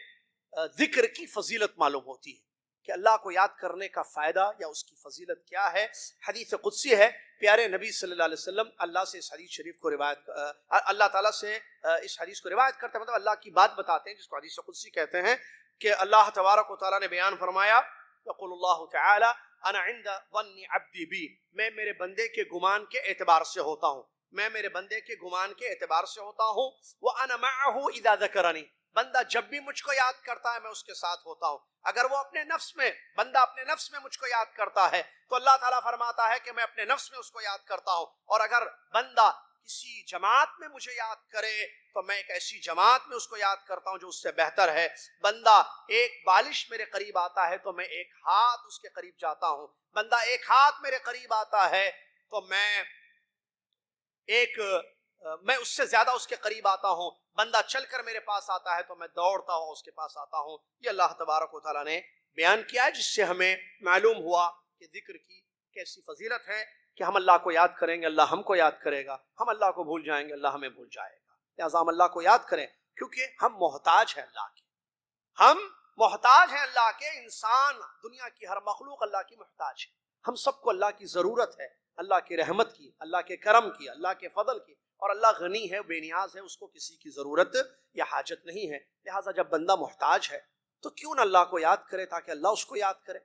ذکر کی فضیلت معلوم ہوتی ہے کہ اللہ کو یاد کرنے کا فائدہ یا اس کی فضیلت کیا ہے۔ حدیث قدسی ہے، پیارے نبی صلی اللہ علیہ وسلم اللہ سے اس حدیث شریف کو اللہ تعالیٰ سے اس حدیث کو روایت کرتے ہیں، مطلب اللہ کی بات بتاتے ہیں، جس کو حدیث قدسی کہتے ہیں، کہ اللہ تبارک و تعالیٰ نے بیان فرمایا یقول اللہ تعالی انا عند ظن عبدی بی، میں میرے بندے کے گمان کے اعتبار سے ہوتا ہوں، میں میرے بندے کے گمان کے اعتبار سے ہوتا ہوں، وَأَنَا مَعَهُ إِذَا ذَكَرَنِي، بندہ جب بھی مجھ کو یاد کرتا ہے میں اس کے ساتھ ہوتا ہوں۔ اگر وہ بندہ اپنے نفس میں مجھ کو یاد کرتا ہے تو اللہ تعالیٰ فرماتا ہے کہ میں اپنے نفس میں اس کو یاد کرتا ہوں، اور اگر بندہ کسی جماعت میں مجھے یاد کرے تو میں ایک ایسی جماعت میں اس کو یاد کرتا ہوں جو اس سے بہتر ہے۔ بندہ ایک بالش میرے قریب آتا ہے تو میں ایک ہاتھ اس کے قریب جاتا ہوں، بندہ ایک ہاتھ میرے قریب آتا ہے تو میں اس سے زیادہ اس کے قریب آتا ہوں، بندہ چل کر میرے پاس آتا ہے تو میں دوڑتا ہوں اس کے پاس آتا ہوں۔ یہ اللہ تبارک و تعالیٰ نے بیان کیا ہے، جس سے ہمیں معلوم ہوا کہ ذکر کی کیسی فضیلت ہے کہ ہم اللہ کو یاد کریں گے اللہ ہم کو یاد کرے گا، ہم اللہ کو بھول جائیں گے اللہ ہمیں بھول جائے گا، لہٰذا ہم اللہ کو یاد کریں، کیونکہ ہم محتاج ہیں اللہ کے، ہم محتاج ہیں اللہ کے، انسان دنیا کی ہر مخلوق اللہ کی محتاج ہے، ہم سب کو اللہ کی ضرورت ہے، اللہ کی رحمت کی، اللہ کے کرم کی، اللہ کے فضل کی، اور اللہ غنی ہے، بے نیاز ہے، اس کو کسی کی ضرورت یا حاجت نہیں ہے، لہٰذا جب بندہ محتاج ہے تو کیوں نہ اللہ کو یاد کرے تاکہ اللہ اس کو یاد کرے۔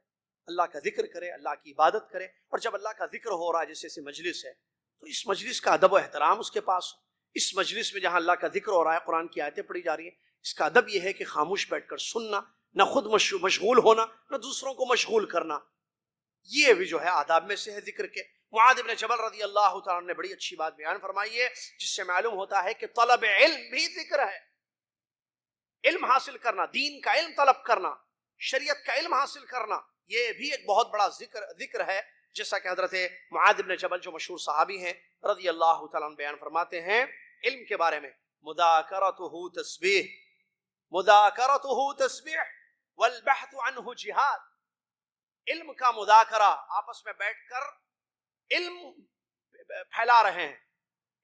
اللہ کا ذکر کرے، اللہ کی عبادت کرے. اور جب اللہ کا ذکر ہو رہا ہے جیسے مجلس ہے تو اس مجلس کا ادب و احترام اس کے پاس ہو. اس مجلس میں جہاں اللہ کا ذکر ہو رہا ہے، قرآن کی آیتیں پڑھی جا رہی ہیں، اس کا ادب یہ ہے کہ خاموش بیٹھ کر سننا، نہ خود مشغول ہونا، نہ دوسروں کو مشغول کرنا. یہ بھی جو ہے آداب میں سے ہے ذکر کے. معاذ بن جبل رضی اللہ تعالیٰ عنہ نے بڑی اچھی بات بیان فرمائی ہے، جس سے معلوم ہوتا ہے کہ طلب علم بھی ذکر ہے. علم حاصل کرنا، دین کا علم طلب کرنا، شریعت کا علم حاصل کرنا، یہ بھی ایک بہت بڑا ذکر ہے. جیسا کہ حضرت معاذ بن جبل جو مشہور صحابی ہیں رضی اللہ تعالیٰ عنہ بیان فرماتے ہیں علم کے بارے میں، مذاکرتہ تسبیح، مذاکرتہ تسبیح والبحث عنہ جہاد. علم کا مذاکرہ، آپس میں بیٹھ کر علم پھیلا رہے ہیں،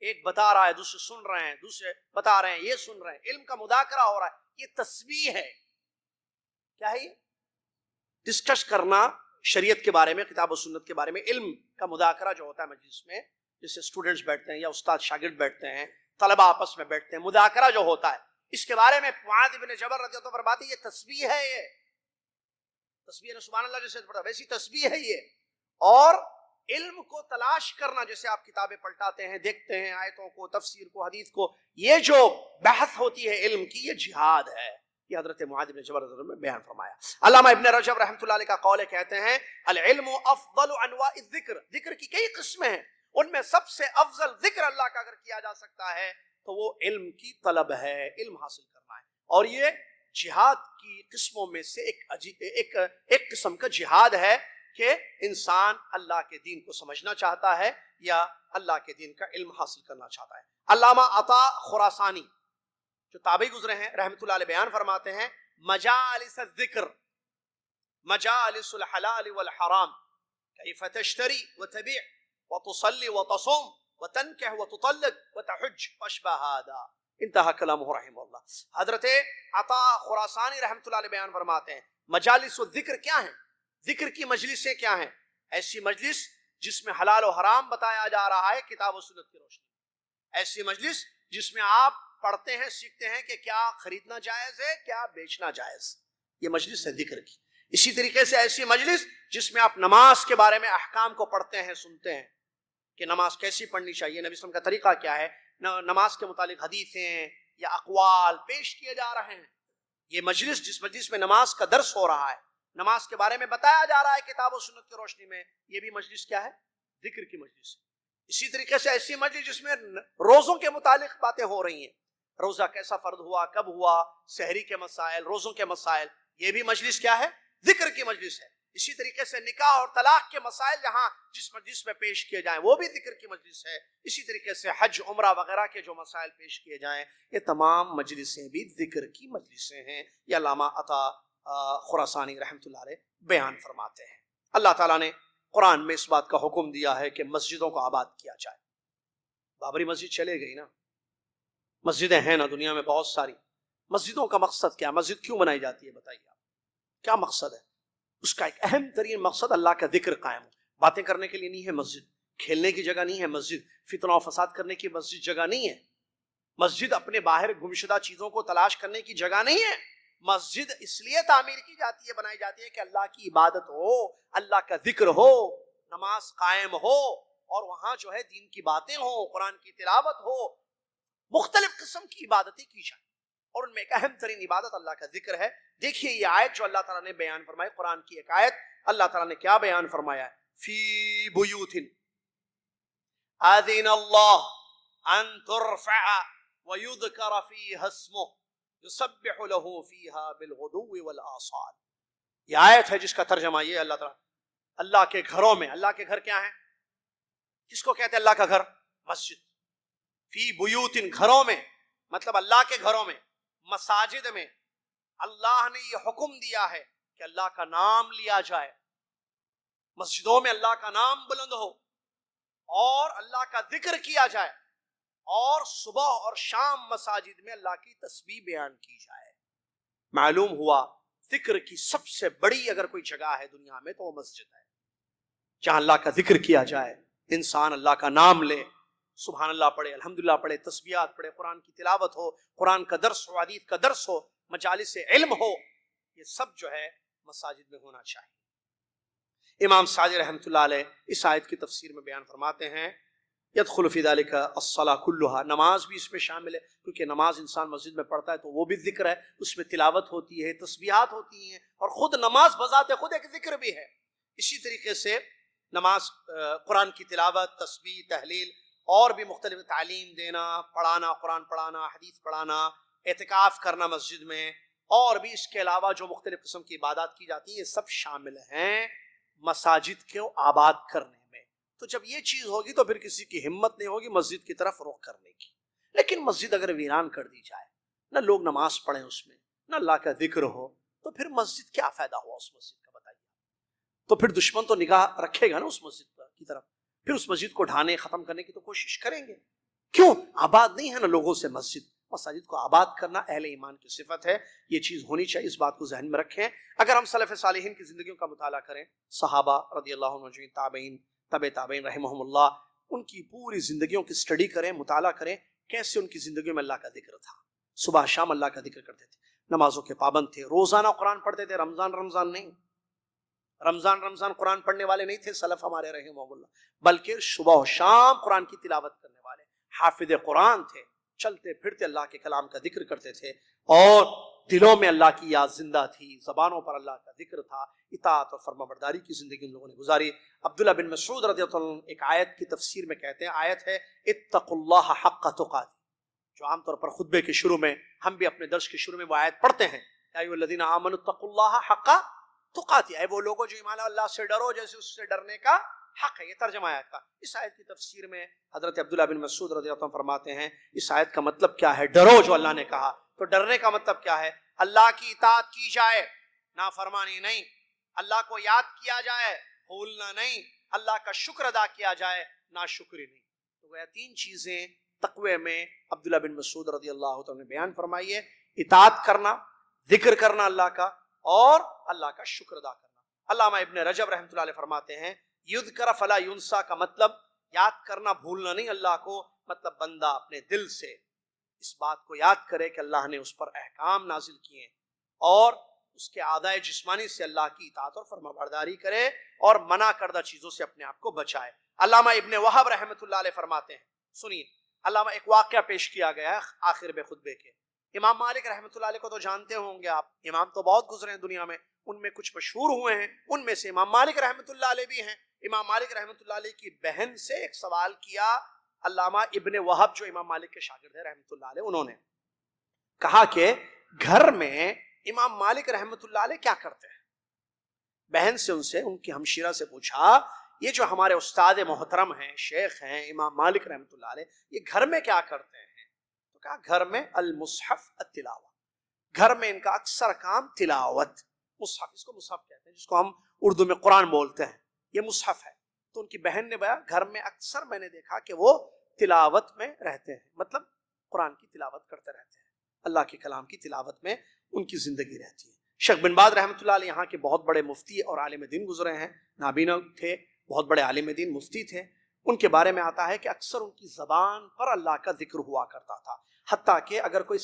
ایک بتا رہا ہے، دوسرے سن رہے ہیں، دوسرے بتا رہے ہیں، یہ سن رہے ہیں، علم کا مذاکرہ ہو رہا ہے. یہ تسبیح ہے. کیا ہے یہ؟ ڈسکس کرنا شریعت کے بارے میں، کتاب و سنت کے بارے میں. علم کا مذاکرہ جو ہوتا ہے مجلس میں، جیسے اسٹوڈنٹس بیٹھتے ہیں یا استاد شاگرد بیٹھتے ہیں، طلبہ آپس میں بیٹھتے ہیں، مذاکرہ جو ہوتا ہے، اس کے بارے میں معاذ بن جبل رضی اللہ عنہ فرماتے ہیں یہ تسبیح ہے. یہ تسبیح ہے، سبحان اللہ جیسے پڑھا ویسی تسبیح ہے یہ. اور علم کو تلاش کرنا، جیسے آپ کتابیں پلٹاتے ہیں، دیکھتے ہیں آیتوں کو، تفسیر کو، حدیث کو، یہ جو بحث ہوتی ہے علم کی، یہ جہاد ہے. یہ حضرت معاذ بن جبل رضی اللہ عنہ نے بیان فرمایا. علامہ ابن رجب رحمۃ اللہ علیہ کا قول ہے، کہتے ہیں العلم افضل انواع الذکر. ذکر کی کئی قسمیں ہیں، ان میں سب سے افضل ذکر اللہ کا اگر کیا جا سکتا ہے تو وہ علم کی طلب ہے، علم حاصل کرنا ہے. اور یہ جہاد کی قسموں میں سے ایک قسم کا جہاد ہے کہ انسان اللہ کے دین کو سمجھنا چاہتا ہے یا اللہ کے دین کا علم حاصل کرنا چاہتا ہے. علامہ عطا خراسانی جو تابعی گزرے ہیں رحمۃ اللہ علیہ بیان فرماتے ہیں مجالس الذکر، مجالس الحلال والحرام، کیف تشتری وتبیع وتصلی وتصوم وتنکح وتطلق وتحج واشبہ ھذا. انتہا کلامہ رحمہ اللہ. حضرت عطا خراسانی رحمۃ اللہ علیہ بیان فرماتے ہیں مجالس الذکر کیا ہیں؟ ذکر کی مجلسیں کیا ہیں؟ ایسی مجلس جس میں حلال و حرام بتایا جا رہا ہے کتاب و سنت کی روشنی. ایسی مجلس جس میں آپ پڑھتے ہیں، سیکھتے ہیں کہ کیا خریدنا جائز ہے، کیا بیچنا جائز. یہ مجلس ہے ذکر کی. اسی طریقے سے ایسی مجلس جس میں آپ نماز کے بارے میں احکام کو پڑھتے ہیں، سنتے ہیں کہ نماز کیسی پڑھنی چاہیے، نبی صلی اللہ علیہ وسلم کا طریقہ کیا ہے، نماز کے متعلق حدیثیں یا اقوال پیش کیے جا رہے ہیں. یہ مجلس، جس مجلس میں نماز کا درس ہو رہا ہے، نماز کے بارے میں بتایا جا رہا ہے کتاب و سنت کی روشنی میں، یہ بھی مجلس کیا ہے؟ ذکر کی مجلس. اسی طریقے سے ایسی مجلس جس میں روزوں کے متعلق باتیں ہو رہی ہیں، روزہ کیسا فرض ہوا، کب ہوا، سحری کے مسائل، روزوں کے مسائل، یہ بھی مجلس کیا ہے؟ ذکر کی مجلس ہے. اسی طریقے سے نکاح اور طلاق کے مسائل جہاں جس مجلس میں پیش کیے جائیں وہ بھی ذکر کی مجلس ہے. اسی طریقے سے حج، عمرہ وغیرہ کے جو مسائل پیش کیے جائیں، یہ تمام مجلسیں بھی ذکر کی مجلسیں ہیں. یہ علامہ عطا خراسانی رحمۃ اللہ علیہ بیان فرماتے ہیں. اللہ تعالیٰ نے قرآن میں اس بات کا حکم دیا ہے کہ مسجدوں کو آباد کیا جائے. بابری مسجد چلے گئی نا، مسجدیں ہیں نا دنیا میں بہت ساری. مسجدوں کا مقصد کیا؟ مسجد کیوں بنائی جاتی ہے؟ بتائیے آپ، کیا مقصد ہے؟ اس کا ایک اہم ترین مقصد اللہ کا ذکر قائم ہو. باتیں کرنے کے لیے نہیں ہے مسجد، کھیلنے کی جگہ نہیں ہے مسجد، فتنہ و فساد کرنے کی مسجد جگہ نہیں ہے. مسجد اپنے باہر گمشدہ چیزوں کو تلاش کرنے کی جگہ نہیں ہے. مسجد اس لیے تعمیر کی جاتی ہے، بنائی جاتی ہے کہ اللہ کی عبادت ہو، اللہ کا ذکر ہو، نماز قائم ہو، اور وہاں جو ہے دین کی باتیں ہوں، قرآن کی تلاوت ہو، مختلف قسم کی عبادتیں کی جائیں. اور ان میں ایک اہم ترین عبادت اللہ کا ذکر ہے. دیکھیے یہ آیت جو اللہ تعالیٰ نے بیان فرمائی، قرآن کی ایک آیت، اللہ تعالیٰ نے کیا بیان فرمایا ہے؟ فی بیوت اذن اللہ ان ترفع ویذکر فیہا اسمہ یسبح لہ فیہا بالغدو والآصال. یہ آیت ہے جس کا ترجمہ یہ اللہ تعالیٰ اللہ کے گھروں میں. اللہ کے گھر کیا ہیں؟ کس کو کہتے ہیں اللہ کا گھر؟ مسجد. فی بیوت، گھروں میں، مطلب اللہ کے گھروں میں، مساجد میں اللہ نے یہ حکم دیا ہے کہ اللہ کا نام لیا جائے، مسجدوں میں اللہ کا نام بلند ہو اور اللہ کا ذکر کیا جائے، اور صبح اور شام مساجد میں اللہ کی تسبیح بیان کی جائے. معلوم ہوا ذکر کی سب سے بڑی اگر کوئی جگہ ہے دنیا میں تو وہ مسجد ہے، جہاں اللہ کا ذکر کیا جائے، انسان اللہ کا نام لے، سبحان اللہ پڑھے، الحمدللہ پڑھے، تسبیحات پڑھے، قرآن کی تلاوت ہو، قرآن کا درس ہو، حدیث کا درس ہو، مجالس علم ہو. یہ سب جو ہے مساجد میں ہونا چاہیے. امام سعدی رحمۃ اللہ علیہ اس آیت کی تفسیر میں بیان فرماتے ہیں یدخل فی ذلک الصلاۃ کلھا، نماز بھی اس میں شامل ہے، کیونکہ نماز انسان مسجد میں پڑھتا ہے تو وہ بھی ذکر ہے، اس میں تلاوت ہوتی ہے، تسبیحات ہوتی ہیں، اور خود نماز بذات خود ایک ذکر بھی ہے۔ اسی طریقے سے نماز، قرآن کی تلاوت، تسبیح، تحلیل، اور بھی مختلف تعلیم دینا، پڑھانا، قرآن پڑھانا، حدیث پڑھانا، اعتکاف کرنا مسجد میں، اور بھی اس کے علاوہ جو مختلف قسم کی عبادات کی جاتی ہیں، یہ سب شامل ہیں مساجد کو آباد کرنے میں۔ تو جب یہ چیز ہوگی تو پھر کسی کی ہمت نہیں ہوگی مسجد کی طرف رخ کرنے کی۔ لیکن مسجد اگر ویران کر دی جائے، نہ لوگ نماز پڑھیں اس میں، نہ اللہ کا ذکر ہو، تو پھر مسجد کیا فائدہ ہوا اس مسجد کا، بتائیے؟ تو پھر دشمن تو نگاہ رکھے گا نا اس مسجد کی طرف، پھر اس مسجد کو ڈھانے ختم کرنے کی تو کوشش کریں گے۔ کیوں؟ آباد نہیں ہے نا لوگوں سے مسجد۔ مساجد کو آباد کرنا اہل ایمان کی صفت ہے، یہ چیز ہونی چاہیے، اس بات کو ذہن میں رکھیں۔ اگر ہم سلف صالحین کی زندگیوں کا مطالعہ کریں، صحابہ رضی اللہ عنہم، تابعین، تبع تابعین رحمہم اللہ، ان کی پوری زندگیوں کی سٹڈی کریں، مطالعہ کریں، کیسے ان کی زندگیوں میں اللہ کا ذکر تھا، صبح شام اللہ کا ذکر کرتے تھے، نمازوں کے پابند تھے، روزانہ قرآن پڑھتے تھے، رمضان نہیں، رمضان قرآن پڑھنے والے نہیں تھے سلف ہمارے رحمہم اللہ، بلکہ صبح و شام قرآن کی تلاوت کرنے والے حافظ قرآن تھے، چلتے پھرتے اللہ کے کلام کا ذکر کرتے تھے، اور دلوں میں اللہ کی یاد زندہ تھی، زبانوں پر اللہ کا ذکر تھا، اطاعت اور فرما برداری کی زندگی ان لوگوں نے گزاری۔ عبداللہ بن مسعود رضی اللہ عنہ ایک آیت کی تفسیر میں کہتے ہیں، آیت ہے اتقوا اللہ حق تقاته، جو عام طور پر خطبے کے شروع میں، ہم بھی اپنے درس کے شروع میں وہ آیت پڑھتے ہیں، یا ایھا الذین آمنوا اتقوا اللہ حق تقاته، اے وہ لوگوں جو ایمان اللہ سے ڈرو جیسے اس سے ڈرنے کا حق ہے، یہ ترجمہ آیت کا۔ اس آیت کی تفسیر میں حضرت عبداللہ بن مسعود رضی اللہ عنہ فرماتے ہیں، اس آیت کا مطلب کیا ہے؟ ڈرو جو اللہ نے کہا، تو ڈرنے کا مطلب کیا ہے؟ اللہ کی اطاعت کی جائے، نافرمانی نہیں، اللہ کو یاد کیا جائے، بھولنا نہیں، اللہ کا شکر ادا کیا جائے، ناشکری نہیں۔ تو وہ تین چیزیں تقوی میں عبداللہ بن مسعود رضی اللہ عنہ نے بیان فرمائی ہے، اطاعت کرنا، ذکر کرنا اللہ کا، اور اللہ کا شکر ادا کرنا۔ علامہ ابن رجب رحمۃ اللہ علیہ فرماتے ہیں، یذکر فلا ینسا کا مطلب یاد کرنا، بھولنا نہیں اللہ کو، مطلب بندہ اپنے دل سے اس بات کو یاد کرے کہ اللہ نے اس پر احکام نازل کیے ہیں، اور اس کے اعضاء جسمانی سے اللہ کی اطاعت اور فرما برداری کرے، اور منع کردہ چیزوں سے اپنے آپ کو بچائے۔ علامہ ابن وہب رحمۃ اللہ علیہ فرماتے ہیں، سنیے، علامہ ایک واقعہ پیش کیا گیا ہے آخر میں خطبے کے۔ امام مالک رحمۃ اللہ علیہ کو تو جانتے ہوں گے آپ، امام تو بہت گزرے ہیں دنیا میں، ان میں کچھ مشہور ہوئے ہیں، ان میں سے امام مالک رحمۃ اللہ علیہ بھی ہیں۔ امام مالک رحمۃ اللہ علیہ کی بہن سے ایک سوال کیا علامہ ابن وہب، جو امام مالک کے شاگرد ہیں رحمۃ اللہ علیہ، انہوں نے کہا کہ گھر میں امام مالک رحمۃ اللہ علیہ کیا کرتے ہیں؟ بہن سے ان کی ہمشیرہ سے پوچھا، یہ جو ہمارے استاد محترم ہیں، شیخ ہیں امام مالک رحمۃ اللہ علیہ، یہ گھر میں کیا کرتے ہیں؟ تو کہا گھر میں المصحف التلاوت، گھر میں ان کا اکثر کام تلاوت، مصحف، اس کو مصحف کہتے ہیں، جس کو ہم اردو میں قرآن بولتے ہیں، یہ مصحف ہے۔ تو ان کی بہن نے بتایا گھر میں اکثر میں نے دیکھا کہ وہ تلاوت میں رہتے ہیں، مطلب قرآن کی تلاوت کرتے رہتے ہیں، اللہ کے کلام کی تلاوت میں ان کی زندگی رہتی ہے۔ شیخ بن باز رحمۃ اللہ علیہ یہاں کے بہت بڑے مفتی اور عالم دین گزرے ہیں، نابینا تھے، بہت بڑے عالم دین مفتی تھے۔ ان کے بارے میں آتا ہے کہ اکثر ان کی زبان پر اللہ کا ذکر ہوا کرتا تھا، حتیٰ کہ اگر کوئی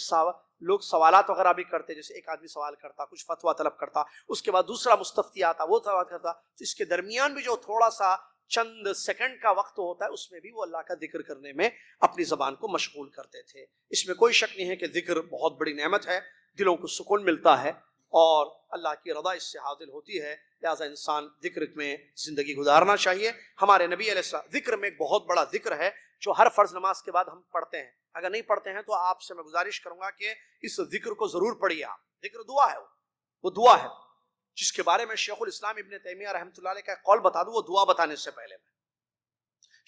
لوگ سوالات وغیرہ بھی کرتے، جیسے ایک آدمی سوال کرتا، کچھ فتویٰ طلب کرتا، اس کے بعد دوسرا مستفتی آتا، وہ سوال کرتا، تو اس کے درمیان بھی جو تھوڑا سا چند سیکنڈ کا وقت ہوتا ہے، اس میں بھی وہ اللہ کا ذکر کرنے میں اپنی زبان کو مشغول کرتے تھے۔ اس میں کوئی شک نہیں ہے کہ ذکر بہت بڑی نعمت ہے، دلوں کو سکون ملتا ہے، اور اللہ کی رضا اس سے حاصل ہوتی ہے، لہٰذا انسان ذکر میں زندگی گزارنا چاہیے۔ ہمارے نبی علیہ السلام، ذکر میں ایک بہت بڑا ذکر ہے جو ہر فرض نماز کے بعد ہم پڑھتے ہیں، اگر نہیں پڑھتے ہیں تو آپ سے میں گزارش کروں گا کہ اس ذکر کو ضرور پڑھیے آپ۔ ذکر دعا ہے، وہ دعا ہے جس کے بارے میں شیخ الاسلام ابن تیمیہ رحمۃ اللہ علیہ کا قول بتا دوں، وہ دعا بتانے سے پہلے میں،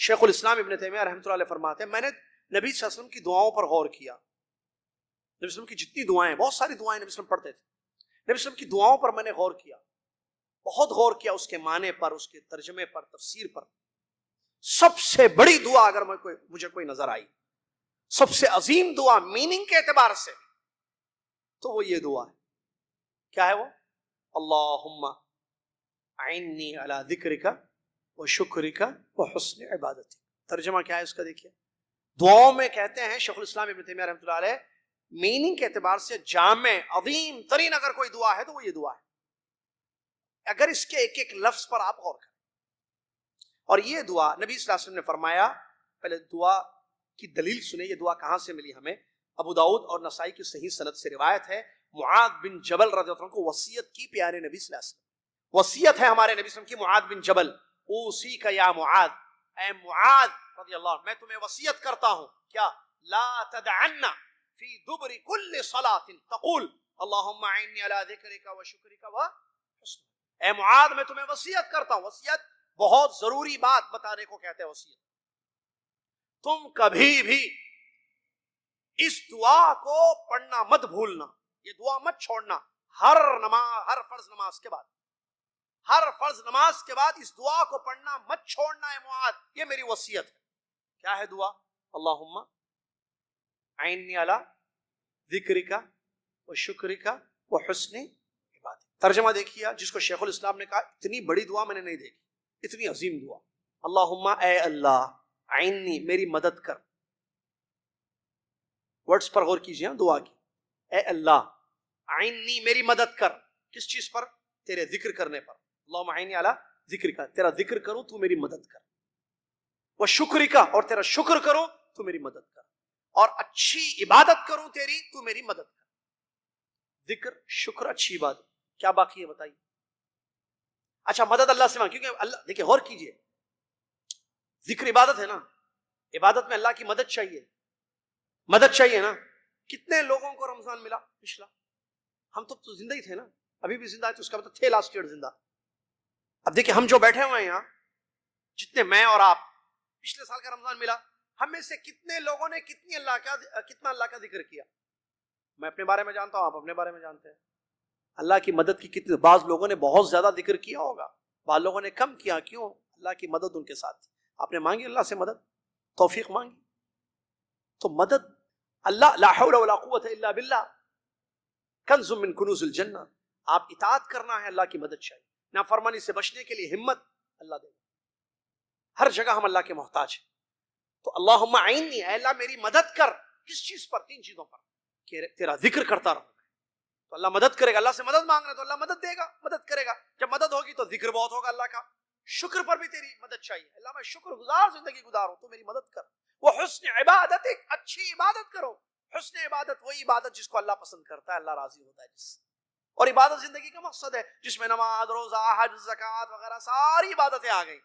شیخ الاسلام ابن تیمیہ رحمۃ اللہ علیہ فرماتے ہیں، میں نے نبی صلی اللہ علیہ وسلم کی دعاؤں پر غور کیا، نبی صلی اللہ علیہ وسلم کی جتنی دعائیں، بہت ساری دعائیں نبی صلی اللہ علیہ وسلم پڑھتے تھے، نبی صلی اللہ علیہ وسلم کی دعاؤں پر میں نے غور کیا، بہت غور کیا، اس کے معنی پر، اس کے ترجمے پر، تفسیر پر۔ سب سے بڑی دعا اگر مجھے کوئی نظر آئی، سب سے عظیم دعا میننگ کے اعتبار سے، تو وہ یہ دعا ہے۔ کیا ہے وہ؟ اللہم اعنی علی ذکرک و شکرک و حسن عبادتک۔ ترجمہ کیا ہے اس کا دیکھیے، دعاؤں میں کہتے ہیں شیخ الاسلام ابن تیمیہ رحمۃ اللہ علیہ، میننگ کے اعتبار سے جامع عظیم ترین اگر کوئی دعا ہے تو وہ یہ دعا ہے، اگر اس کے ایک ایک لفظ پر آپ غور کریں. اور یہ دعا نبی صلی اللہ علیہ وسلم نے فرمایا, پہلے دعا کی دلیل سنیں, یہ دعا کہاں سے ملی ہمیں. ابو داؤد اور نسائی کی صحیح سند سے روایت ہے, معاذ بن جبل رضی اللہ عنہ کو وصیت کی پیارے نبی صلی اللہ علیہ وسلم. وصیت ہے ہمارے نبی صلی اللہ علیہ وسلم کی, معاذ بن جبل, اوصیک یا معاذ, اے معاذ رضی اللہ عنہ, میں تمہیں وصیت کرتا ہوں, کیا, لا تدعن فی دبر کل صلاۃ تقول اللہم اعنی علی ذکرک و شکرک و حسن. اے معاذ میں تمہیں وصیت کرتا ہوں, وصیت بہت ضروری بات بتانے کو کہتے ہیں وصیت. تم کبھی بھی اس دعا کو پڑھنا مت بھولنا, یہ دعا مت چھوڑنا. ہر فرض نماز کے بعد, ہر فرض نماز کے بعد اس دعا کو پڑھنا مت چھوڑنا ہے معاذ, یہ میری وصیت ہے. کیا ہے دعا؟ اللہم اعنی علی ذکرک و شکرک و حسن عبادت. ترجمہ دیکھیے, جس کو شیخ الاسلام نے کہا اتنی بڑی دعا میں نے نہیں دیکھی, اتنی عظیم دعا. اللہم, اے اللہ, اعنی میری مدد کر. ورڈز پر غور کیجئے, دعا کی, اے اللہ اعنی میری مدد کر. کس چیز پر؟ تیرے ذکر کرنے پر. اللہم اعنی علی ذکرک, تیرا ذکر کروں تو میری مدد کر. وہ شکرک, اور تیرا شکر کروں تو میری مدد کر. اور اچھی عبادت کروں تیری, تو میری مدد کر. ذکر, شکر, اچھی عبادت, کیا باقی ہے بتائیے. اچھا مدد اللہ سے مانگ, کیونکہ اللہ, دیکھیں غور کیجئے, ذکر عبادت ہے نا, عبادت میں اللہ کی مدد چاہیے, مدد چاہیے نا. کتنے لوگوں کو رمضان ملا پچھلا؟ ہم تو زندہ ہی تھے نا, ابھی بھی زندہ ہے, تو اس کا مطلب تھے لاسٹ ایئر زندہ. اب دیکھیں ہم جو بیٹھے ہوئے ہیں یہاں, جتنے میں اور آپ, پچھلے سال کا رمضان ملا, ہم میں سے کتنے لوگوں نے کتنا اللہ کا ذکر کیا؟ میں اپنے بارے میں جانتا ہوں, آپ اپنے بارے میں جانتے ہیں. اللہ کی مدد کی کتنی, بعض لوگوں نے بہت زیادہ ذکر کیا ہوگا, بعض لوگوں نے کم کیا. کیوں؟ اللہ کی مدد ان کے ساتھ تھی. آپ نے مانگی اللہ سے مدد, توفیق مانگی, تو مدد اللہ, لا حول ولا قوت الا باللہ, کنز من کنوز الجنہ. آپ اطاعت کرنا ہے, اللہ کی مدد چاہیے. نافرمانی سے بچنے کے لیے ہمت اللہ دے. ہر جگہ ہم اللہ کے محتاج ہیں. تو اللہم اعنی, اے اللہ میری مدد کر. کس چیز پر؟ 3 چیزوں پر, کہ تیرا ذکر کرتا رہوں. تو اللہ مدد کرے گا. اللہ سے مدد مانگ رہے تو اللہ مدد دے گا, مدد کرے گا. جب مدد ہوگی تو ذکر بہت ہوگا اللہ کا. شکر پر بھی تیری مدد چاہیے, اللہ میں شکر گزار زندگی گزاروں, تو میری مدد کر. وہ حسن عبادت, اچھی عبادت کرو. حسن عبادت وہی عبادت جس کو اللہ پسند کرتا ہے, اللہ راضی ہوتا ہے جس سے. اور عبادت زندگی کا مقصد ہے, جس میں نماز, روزہ, حج, زکوٰۃ وغیرہ ساری عبادتیں آ گئی.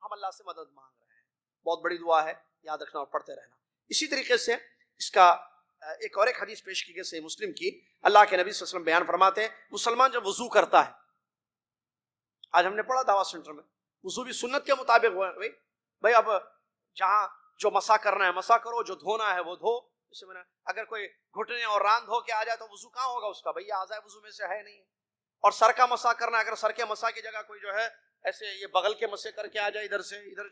ہم اللہ سے مدد مانگ رہے ہیں. بہت بڑی دعا ہے, یاد رکھنا اور پڑھتے رہنا. اسی طریقے سے اس کا ایک حدیث پیش کی گئی صحیح مسلم کی. اللہ کے نبی صلی اللہ علیہ وسلم بیان فرماتے ہیں, مسلمان جب وضو کرتا ہے, آج ہم نے پڑھا دعویٰ سینٹر میں, وضو بھی سنت کے مطابق ہوا ہے. بھائی اب جہاں جو مسا کرنا ہے مسا کرو, جو دھونا ہے وہ دھو. اس میں اگر کوئی گھٹنے اور ران دھو کے آ جائے تو وضو کہاں ہوگا اس کا؟ بھئی اعضائے وضو میں سے ہے نہیں. اور سر کا مسا کرنا ہے, اگر سر کے مسا کی جگہ کوئی جو ہے ایسے یہ بغل کے مسے کر کے آ جائے, ادھر سے ادھر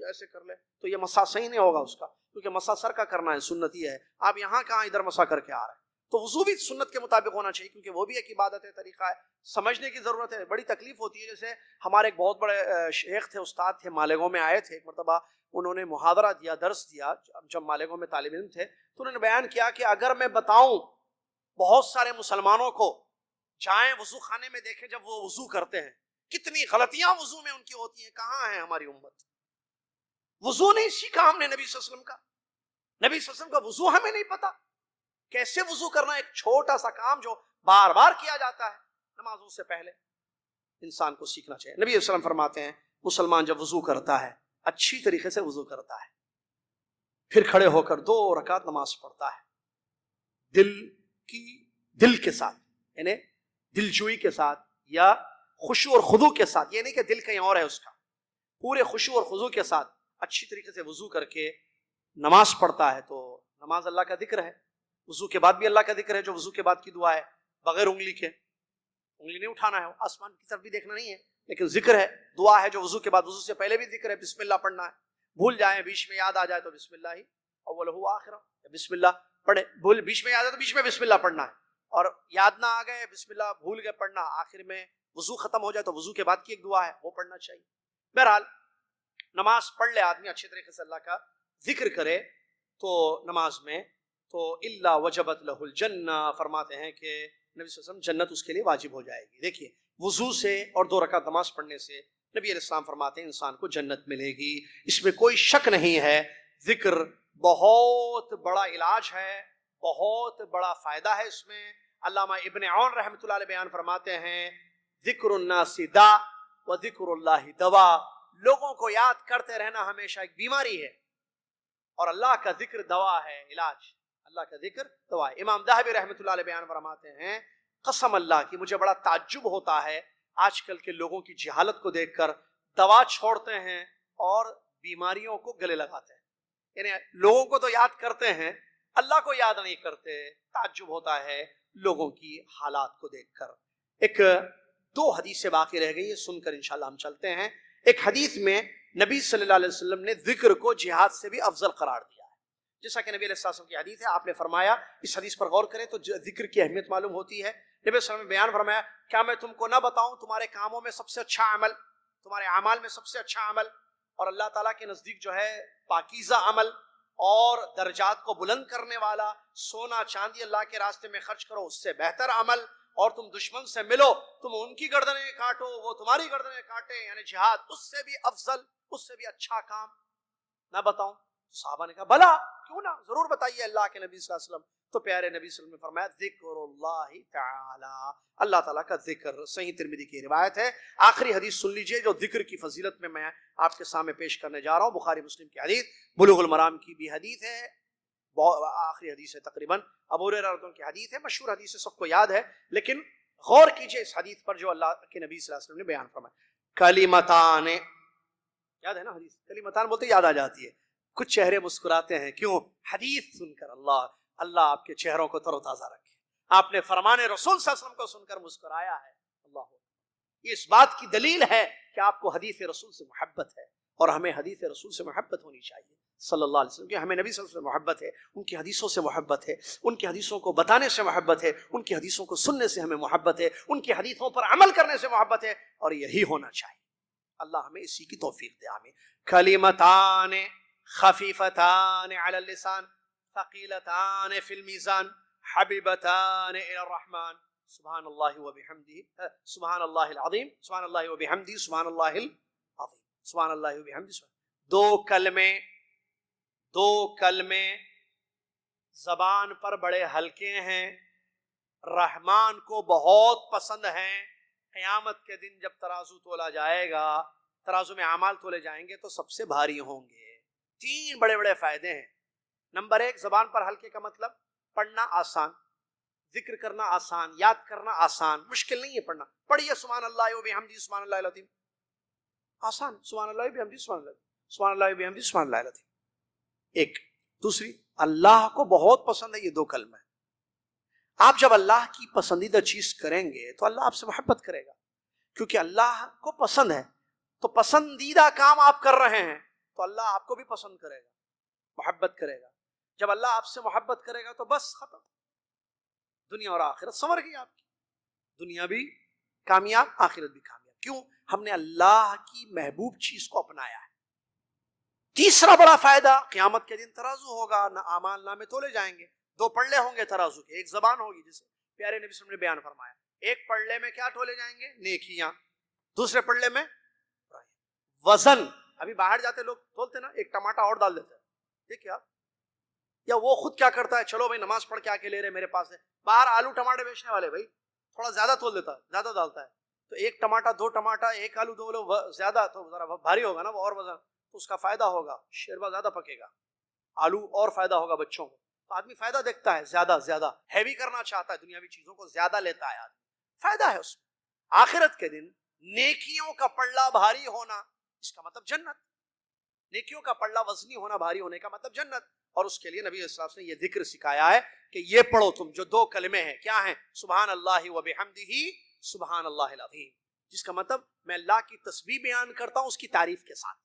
ایسے کر لے, تو یہ مسا صحیح نہیں ہوگا اس کا, کیونکہ مسا سر کا کرنا ہے, سنت یہ ہے. آپ یہاں کہاں ادھر مسا کر کے آ رہے ہیں. تو وضو بھی سنت کے مطابق ہونا چاہیے, کیونکہ وہ بھی ایک عبادت ہے, طریقہ ہے, سمجھنے کی ضرورت ہے. بڑی تکلیف ہوتی ہے. جیسے ہمارے ایک بہت بڑے شیخ تھے, استاد تھے, مالیگاؤں میں آئے تھے ایک مرتبہ, انہوں نے محاضرہ دیا, درس دیا. جب مالیگاؤں میں طالب علم تھے تو انہوں نے بیان کیا کہ اگر میں بتاؤں بہت سارے مسلمانوں کو جائیں وضو خانے میں دیکھیں جب وہ وضو کرتے ہیں, کتنی غلطیاں وضو میں ان کی ہوتی ہیں. کہاں ہے ہماری امت؟ وضو نہیں سیکھا ہم نے نبی صلی اللہ علیہ وسلم کا. نبی صلی اللہ علیہ وسلم کا وضو ہمیں نہیں پتا, کیسے وضو کرنا. ایک چھوٹا سا کام جو بار بار کیا جاتا ہے نمازوں سے پہلے, انسان کو سیکھنا چاہیے. نبی صلی اللہ علیہ وسلم فرماتے ہیں مسلمان جب وضو کرتا ہے, اچھی طریقے سے وضو کرتا ہے, پھر کھڑے ہو کر 2 رکعت نماز پڑھتا ہے, دل کے ساتھ, یعنی دلجوئی کے ساتھ یا خشوع اور خضوع کے ساتھ. یہ نہیں کہ دل کہیں اور ہے اس کا, پورے خشوع اور خضوع کے ساتھ اچھی طریقے سے وضو کر کے نماز پڑھتا ہے. تو نماز اللہ کا ذکر ہے, وضو کے بعد بھی اللہ کا ذکر ہے, جو وضو کے بعد کی دعا ہے بغیر انگلی کے, انگلی نہیں اٹھانا ہے, آسمان کی طرف بھی دیکھنا نہیں ہے, لیکن ذکر ہے, دعا ہے جو وضو کے بعد. وضو سے پہلے بھی ذکر ہے, بسم اللہ پڑھنا ہے. بھول جائیں, بیچ میں یاد آ جائے تو بسم اللہ ہی اولہ آخرہ, بسم اللہ پڑھے. بھول بیچ میں یاد آئے تو بیچ میں بسم اللہ پڑھنا ہے, اور یاد نہ آ گئے بسم اللہ بھول گئے پڑھنا, آخر میں وضو ختم ہو جائے تو وضو کے بعد کی ایک دعا ہے وہ پڑھنا چاہیے. بہرحال نماز پڑھ لے آدمی اچھے طریقے سے, اللہ کا ذکر کرے تو نماز میں, تو الا وجبت لہ الجنہ, فرماتے ہیں کہ نبی صلی اللہ علیہ وسلم جنت اس کے لیے واجب ہو جائے گی. دیکھیے وضو سے اور 2 رکعت نماز پڑھنے سے نبی علیہ السلام فرماتے ہیں انسان کو جنت ملے گی، اس میں کوئی شک نہیں ہے۔ ذکر بہت بڑا علاج ہے، بہت بڑا فائدہ ہے اس میں۔ علامہ ابن عون رحمۃ اللہ علیہ بیان فرماتے ہیں ذکر الناس داء و ذکر اللہ دوا، لوگوں کو یاد کرتے رہنا ہمیشہ ایک بیماری ہے اور اللہ کا ذکر دوا ہے، علاج۔ اللہ کا ذکر دوا ہے۔ امام ذہبی رحمۃ اللہ علیہ بیان فرماتے ہیں قسم اللہ کی مجھے بڑا تعجب ہوتا ہے آج کل کے لوگوں کی جہالت کو دیکھ کر، دوا چھوڑتے ہیں اور بیماریوں کو گلے لگاتے ہیں، یعنی لوگوں کو تو یاد کرتے ہیں، اللہ کو یاد نہیں کرتے۔ تعجب ہوتا ہے لوگوں کی حالات کو دیکھ کر۔ ایک 2 حدیثیں باقی رہ گئی، سن کر انشاءاللہ ہم چلتے ہیں۔ ایک حدیث میں نبی صلی اللہ علیہ وسلم نے ذکر کو جہاد سے بھی افضل قرار دیا ہے، جیسا کہ نبی علیہ السلام کی حدیث ہے۔ آپ نے فرمایا، اس حدیث پر غور کریں تو ذکر کی اہمیت معلوم ہوتی ہے۔ نبی علیہ السلام نے بیان فرمایا کیا میں تم کو نہ بتاؤں تمہارے کاموں میں سب سے اچھا عمل، تمہارے اعمال میں سب سے اچھا عمل اور اللہ تعالیٰ کے نزدیک جو ہے پاکیزہ عمل اور درجات کو بلند کرنے والا، سونا چاندی اللہ کے راستے میں خرچ کرو اس سے بہتر عمل، اور تم دشمن سے ملو، تم ان کی گردنیں کاٹو وہ تمہاری گردنیں کاٹے، یعنی جہاد، اس سے بھی افضل، اس سے بھی اچھا کام نہ بتاؤں؟ صحابہ نے کہا بلا، کیوں نہ، ضرور بتائیے اللہ کے نبی صلی اللہ علیہ وسلم۔ تو پیارے نبی صلی اللہ علیہ وسلم نے فرمایا ذکر اللہ تعالی، اللہ تعالیٰ کا ذکر۔ صحیح ترمذی کی روایت ہے۔ آخری حدیث سن لیجئے جو ذکر کی فضیلت میں آپ کے سامنے پیش کرنے جا رہا ہوں، بخاری مسلم کی حدیث، بلوغ المرام کی بھی حدیث ہے، آخری حدیث ہے تقریباً، ابو ہریرہ کی حدیث ہے، مشہور حدیث ہے، سب کو یاد ہے، لیکن غور کیجئے اس حدیث پر جو اللہ کے نبی صلی اللہ علیہ وسلم نے بیان فرمایا۔ کلمتان، یاد ہے نا حدیث، کلمتان بولتے یاد آ جاتی ہے، کچھ چہرے مسکراتے ہیں، کیوں؟ حدیث سن کر۔ اللہ آپ کے چہروں کو تر و تازہ رکھے۔ آپ نے فرمان رسول صلی اللہ علیہ وسلم کو سن کر مسکرایا ہے، اللہ، یہ اس بات کی دلیل ہے کہ آپ کو حدیث رسول سے محبت ہے، اور ہمیں حدیث رسول سے محبت ہونی چاہیے صلی اللہ علیہ وسلم، کہ ہمیں نبی صلی اللہ علیہ وسلم سے محبت ہے، ان کی حدیثوں سے محبت ہے، ان کی حدیثوں کو بتانے سے محبت ہے، ان کی حدیثوں کو سننے سے ہمیں محبت ہے، ان کی حدیثوں پر عمل کرنے سے محبت ہے، اور یہی ہونا چاہیے۔ اللہ ہمیں اسی کی توفیق دے، آمین۔ کلمتان خفیفتان علی اللسان ثقیلتان فی المیزان حبیبتان الی الرحمن سبحان اللہ وبحمدہ سبحان اللہ العظیم سبحان اللہ وبحمدہ سبحان اللہ العظیم سبحان اللہ وبحمدہ۔ دو کلمے زبان پر بڑے ہلکے ہیں، رحمان کو بہت پسند ہیں۔ قیامت کے دن جب ترازو تولا جائے گا، ترازو میں اعمال تولے جائیں گے تو سب سے بھاری ہوں گے۔ 3 بڑے بڑے فائدے ہیں۔ نمبر 1، زبان پر ہلکے کا مطلب پڑھنا آسان، ذکر کرنا آسان، یاد کرنا آسان، مشکل نہیں ہے پڑھنا۔ پڑھیے سبحان اللہ وبحمدہ سبحان اللہ العظیم، آسان، سبحان اللہ وبحمدہ سبحان اللہ سبحان اللہ وبحمدہ سبحان اللہ العظیم۔ ایک، دوسری، اللہ کو بہت پسند ہے یہ 2 کلمہ۔ آپ جب اللہ کی پسندیدہ چیز کریں گے تو اللہ آپ سے محبت کرے گا، کیونکہ اللہ کو پسند ہے، تو پسندیدہ کام آپ کر رہے ہیں تو اللہ آپ کو بھی پسند کرے گا، محبت کرے گا۔ جب اللہ آپ سے محبت کرے گا تو بس ختم، دنیا اور آخرت سنور گئی آپ کی، دنیا بھی کامیاب، آخرت بھی کامیاب۔ کیوں؟ ہم نے اللہ کی محبوب چیز کو اپنایا ہے۔ تیسرا بڑا فائدہ، قیامت کے دن ترازو ہوگا، نہ اعمال نامے تولے جائیں گے، 2 پلڑے ہوں گے ترازو کے، ایک زبان ہوگی، جسے پیارے نبی صلی اللہ علیہ وسلم نے بیان فرمایا، ایک پلڑے میں کیا تولے جائیں گے؟ نیکیاں، دوسرے پلڑے میں وزن۔ ابھی باہر جاتے لوگ تولتے نا، ایک ٹماٹا اور ڈال دیتے ہیں، دیکھیے آپ، یا وہ خود کیا کرتا ہے، چلو بھائی نماز پڑھ کے آ کے لے رہے میرے پاس ہے، باہر آلو ٹماٹے بیچنے والے بھائی تھوڑا زیادہ تول دیتا ہے، زیادہ ڈالتا ہے، تو ایک ٹماٹا 2 ٹماٹا، ایک آلو 2 آلو زیادہ، تو ذرا بھاری ہوگا نا وہ، اور وزن، تو اس کا فائدہ ہوگا، شیروا زیادہ پکے گا، آلو اور فائدہ ہوگا بچوں کو، تو آدمی فائدہ دیکھتا ہے، زیادہ ہیوی کرنا چاہتا ہے، دنیاوی چیزوں کو زیادہ لیتا ہے آدمی، فائدہ ہے اس میں۔ آخرت کے دن نیکیوں کا پلڑا بھاری ہونا، اس کا مطلب جنت، نیکیوں کا پلڑا وزنی ہونا، بھاری ہونے کا مطلب جنت، اور اس کے لیے نبی صلی اللہ علیہ وسلم نے یہ ذکر سکھایا ہے کہ یہ پڑھو تم، جو 2 کلمے ہیں، کیا ہیں؟ سبحان اللہ وبحمدہ سبحان اللہ العظیم، جس کا مطلب میں اللہ کی تسبیح بیان کرتا ہوں اس کی تعریف کے ساتھ،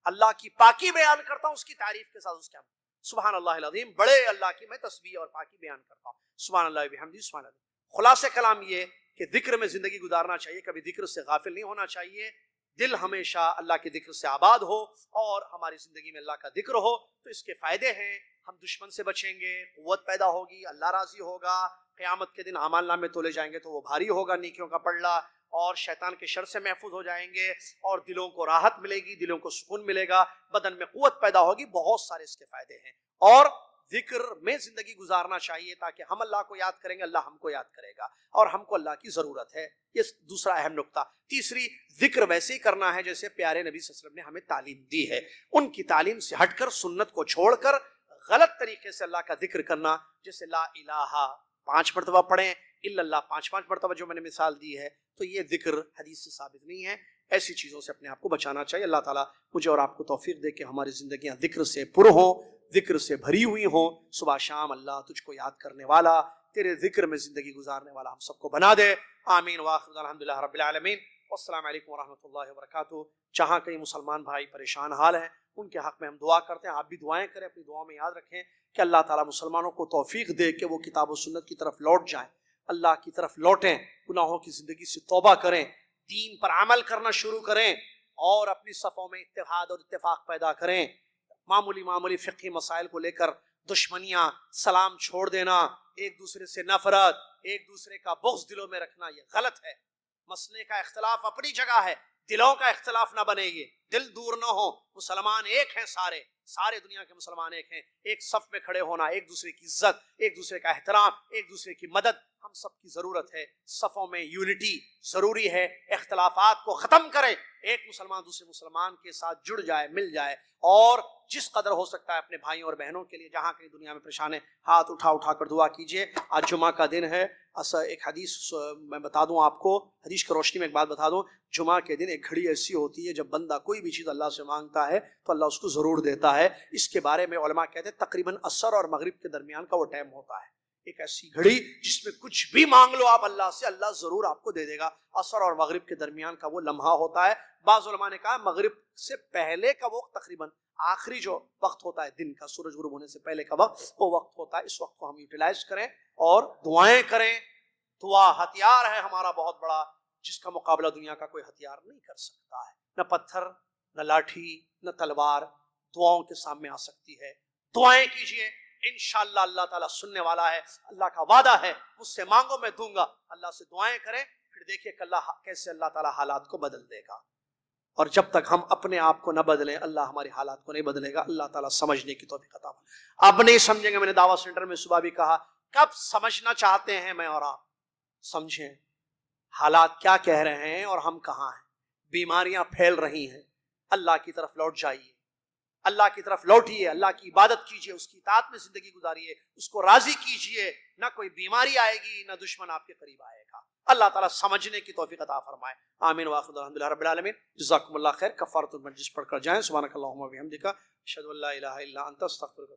اللہ کی پاکی بیان کرتا ہوں اس کی تعریف کے ساتھ، اس کے سبحان اللہ العظیم، بڑے اللہ کی میں تسبیح اور پاکی بیان کرتا ہوں، سبحان اللہ وبحمدہ سبحان اللہ۔ خلاصہ کلام یہ کہ ذکر میں زندگی گزارنا چاہیے، کبھی ذکر سے غافل نہیں ہونا چاہیے، دل ہمیشہ اللہ کے ذکر سے آباد ہو اور ہماری زندگی میں اللہ کا ذکر ہو، تو اس کے فائدے ہیں، ہم دشمن سے بچیں گے، قوت پیدا ہوگی، اللہ راضی ہوگا، قیامت کے دن اعمال نامے تولے جائیں گے تو وہ بھاری ہوگا نیکیوں کا پلڑا، اور شیطان کے شر سے محفوظ ہو جائیں گے، اور دلوں کو راحت ملے گی، دلوں کو سکون ملے گا، بدن میں قوت پیدا ہوگی، بہت سارے اس کے فائدے ہیں۔ اور ذکر میں زندگی گزارنا چاہیے تاکہ ہم اللہ کو یاد کریں گے، اللہ ہم کو یاد کرے گا، اور ہم کو اللہ کی ضرورت ہے۔ یہ دوسرا اہم نقطہ۔ تیسری، ذکر ویسے ہی کرنا ہے جیسے پیارے نبی صلی اللہ علیہ وسلم نے ہمیں تعلیم دی ہے، ان کی تعلیم سے ہٹ کر، سنت کو چھوڑ کر غلط طریقے سے اللہ کا ذکر کرنا، جیسے لا الہ 5 مرتبہ پڑھیں، الا اللہ 5 مرتبہ جو میں نے مثال دی ہے، تو یہ ذکر حدیث سے ثابت نہیں ہے۔ ایسی چیزوں سے اپنے آپ کو بچانا چاہیے۔ اللہ تعالیٰ مجھے اور آپ کو توفیق دے کہ ہماری زندگیاں ذکر سے پر ہوں، ذکر سے بھری ہوئی ہوں۔ صبح شام اللہ تجھ کو یاد کرنے والا، تیرے ذکر میں زندگی گزارنے والا ہم سب کو بنا دے۔ آمین وآخر الحمدللہ رب العالمین، والسلام علیکم ورحمۃ اللہ وبرکاتہ۔ جہاں کئی مسلمان بھائی پریشان حال ہیں، ان کے حق میں ہم دعا کرتے ہیں، آپ بھی دعائیں کریں، اپنی دعاؤں میں یاد رکھیں کہ اللہ تعالیٰ مسلمانوں کو توفیق دے کہ وہ کتاب و سنت کی طرف لوٹ جائیں، اللہ کی طرف لوٹیں، گناہوں کی زندگی سے توبہ کریں، دین پر عمل کرنا شروع کریں، اور اپنی صفوں میں اتحاد اور اتفاق پیدا کریں۔ معمولی فقہی مسائل کو لے کر دشمنیاں، سلام چھوڑ دینا، ایک دوسرے سے نفرت، ایک دوسرے کا بغض دلوں میں رکھنا، یہ غلط ہے۔ مسئلے کا اختلاف اپنی جگہ ہے، دلوں کا اختلاف نہ بنے گی، دل دور نہ ہو، مسلمان ایک ہیں، سارے دنیا کے مسلمان ایک ہیں، ایک صف میں کھڑے ہونا، ایک دوسرے کی عزت، ایک دوسرے کا احترام، ایک دوسرے کی مدد، ہم سب کی ضرورت ہے۔ صفوں میں یونٹی ضروری ہے، اختلافات کو ختم کریں، ایک مسلمان دوسرے مسلمان کے ساتھ جڑ جائے، مل جائے، اور جس قدر ہو سکتا ہے اپنے بھائیوں اور بہنوں کے لیے جہاں کہیں دنیا میں پریشان ہیں، ہاتھ اٹھا کر دعا کیجئے۔ آج جمعہ کا دن ہے، ایک حدیث میں بتا دوں آپ کو، حدیث کی روشنی میں ایک بات بتا دوں، جمعہ کے دن ایک گھڑی ایسی ہوتی ہے جب بندہ کوئی بھی چیز اللہ سے مانگتا ہے تو اللہ اس کو ضرور دیتا ہے۔ اس کے بارے میں علماء کہتے ہیں تقریباً عصر اور مغرب کے درمیان کا وہ ٹائم ہوتا ہے، ایک ایسی گھڑی جس میں کچھ بھی مانگ لو آپ اللہ سے، اللہ ضرور آپ کو دے دے گا۔ عصر اور مغرب کے درمیان کا وہ لمحہ ہوتا ہے۔ بعض علماء نے کہا مغرب سے پہلے کا وقت، تقریباً آخری جو وقت ہوتا ہے دن کا، سورج غروب ہونے سے پہلے کا وقت، وہ وقت ہوتا ہے۔ اس وقت کو ہم یوٹیلائز کریں اور دعائیں کریں۔ دعا ہتھیار ہے ہمارا بہت بڑا، جس کا مقابلہ دنیا کا کوئی ہتھیار نہیں کر سکتا ہے، نہ پتھر، نہ لاٹھی، نہ تلوار دعاؤں کے سامنے آ سکتی ہے۔ دعائیں کیجئے، انشاءاللہ اللہ تعالیٰ سننے والا ہے، اللہ کا وعدہ ہے، مجھ سے مانگو میں دوں گا۔ اللہ سے دعائیں کریں، پھر دیکھیے کہ کیسے اللہ تعالیٰ حالات کو بدل دے گا۔ اور جب تک ہم اپنے آپ کو نہ بدلیں، اللہ ہمارے حالات کو نہیں بدلے گا۔ اللہ تعالیٰ سمجھنے کی توفیق عطا فرمائے۔ اب نہیں سمجھیں گے، میں نے دعویٰ سینٹر میں صبح بھی کہا، کب سمجھنا چاہتے ہیں میں اور آپ، سمجھیں حالات کیا کہہ رہے ہیں اور ہم کہاں ہیں۔ بیماریاں پھیل رہی ہیں، اللہ کی طرف لوٹ جائیے، اللہ کی طرف لوٹیے، اللہ کی عبادت کیجیے، اس کی اطاعت میں زندگی گزاریے، اس کو راضی کیجیے، نہ کوئی بیماری آئے گی، نہ دشمن آپ کے قریب آئے گا۔ اللہ تعالیٰ سمجھنے کی توفیق عطا فرمائے۔ آمین وآخر الحمدللہ رب العالمین۔ جزاکم اللہ خیر۔ کفارۃ المجلس پڑھ کر جائیں۔ سبحانک اللہم و بحمدک، اشہد ان لا الہ الا انت، استغفرک۔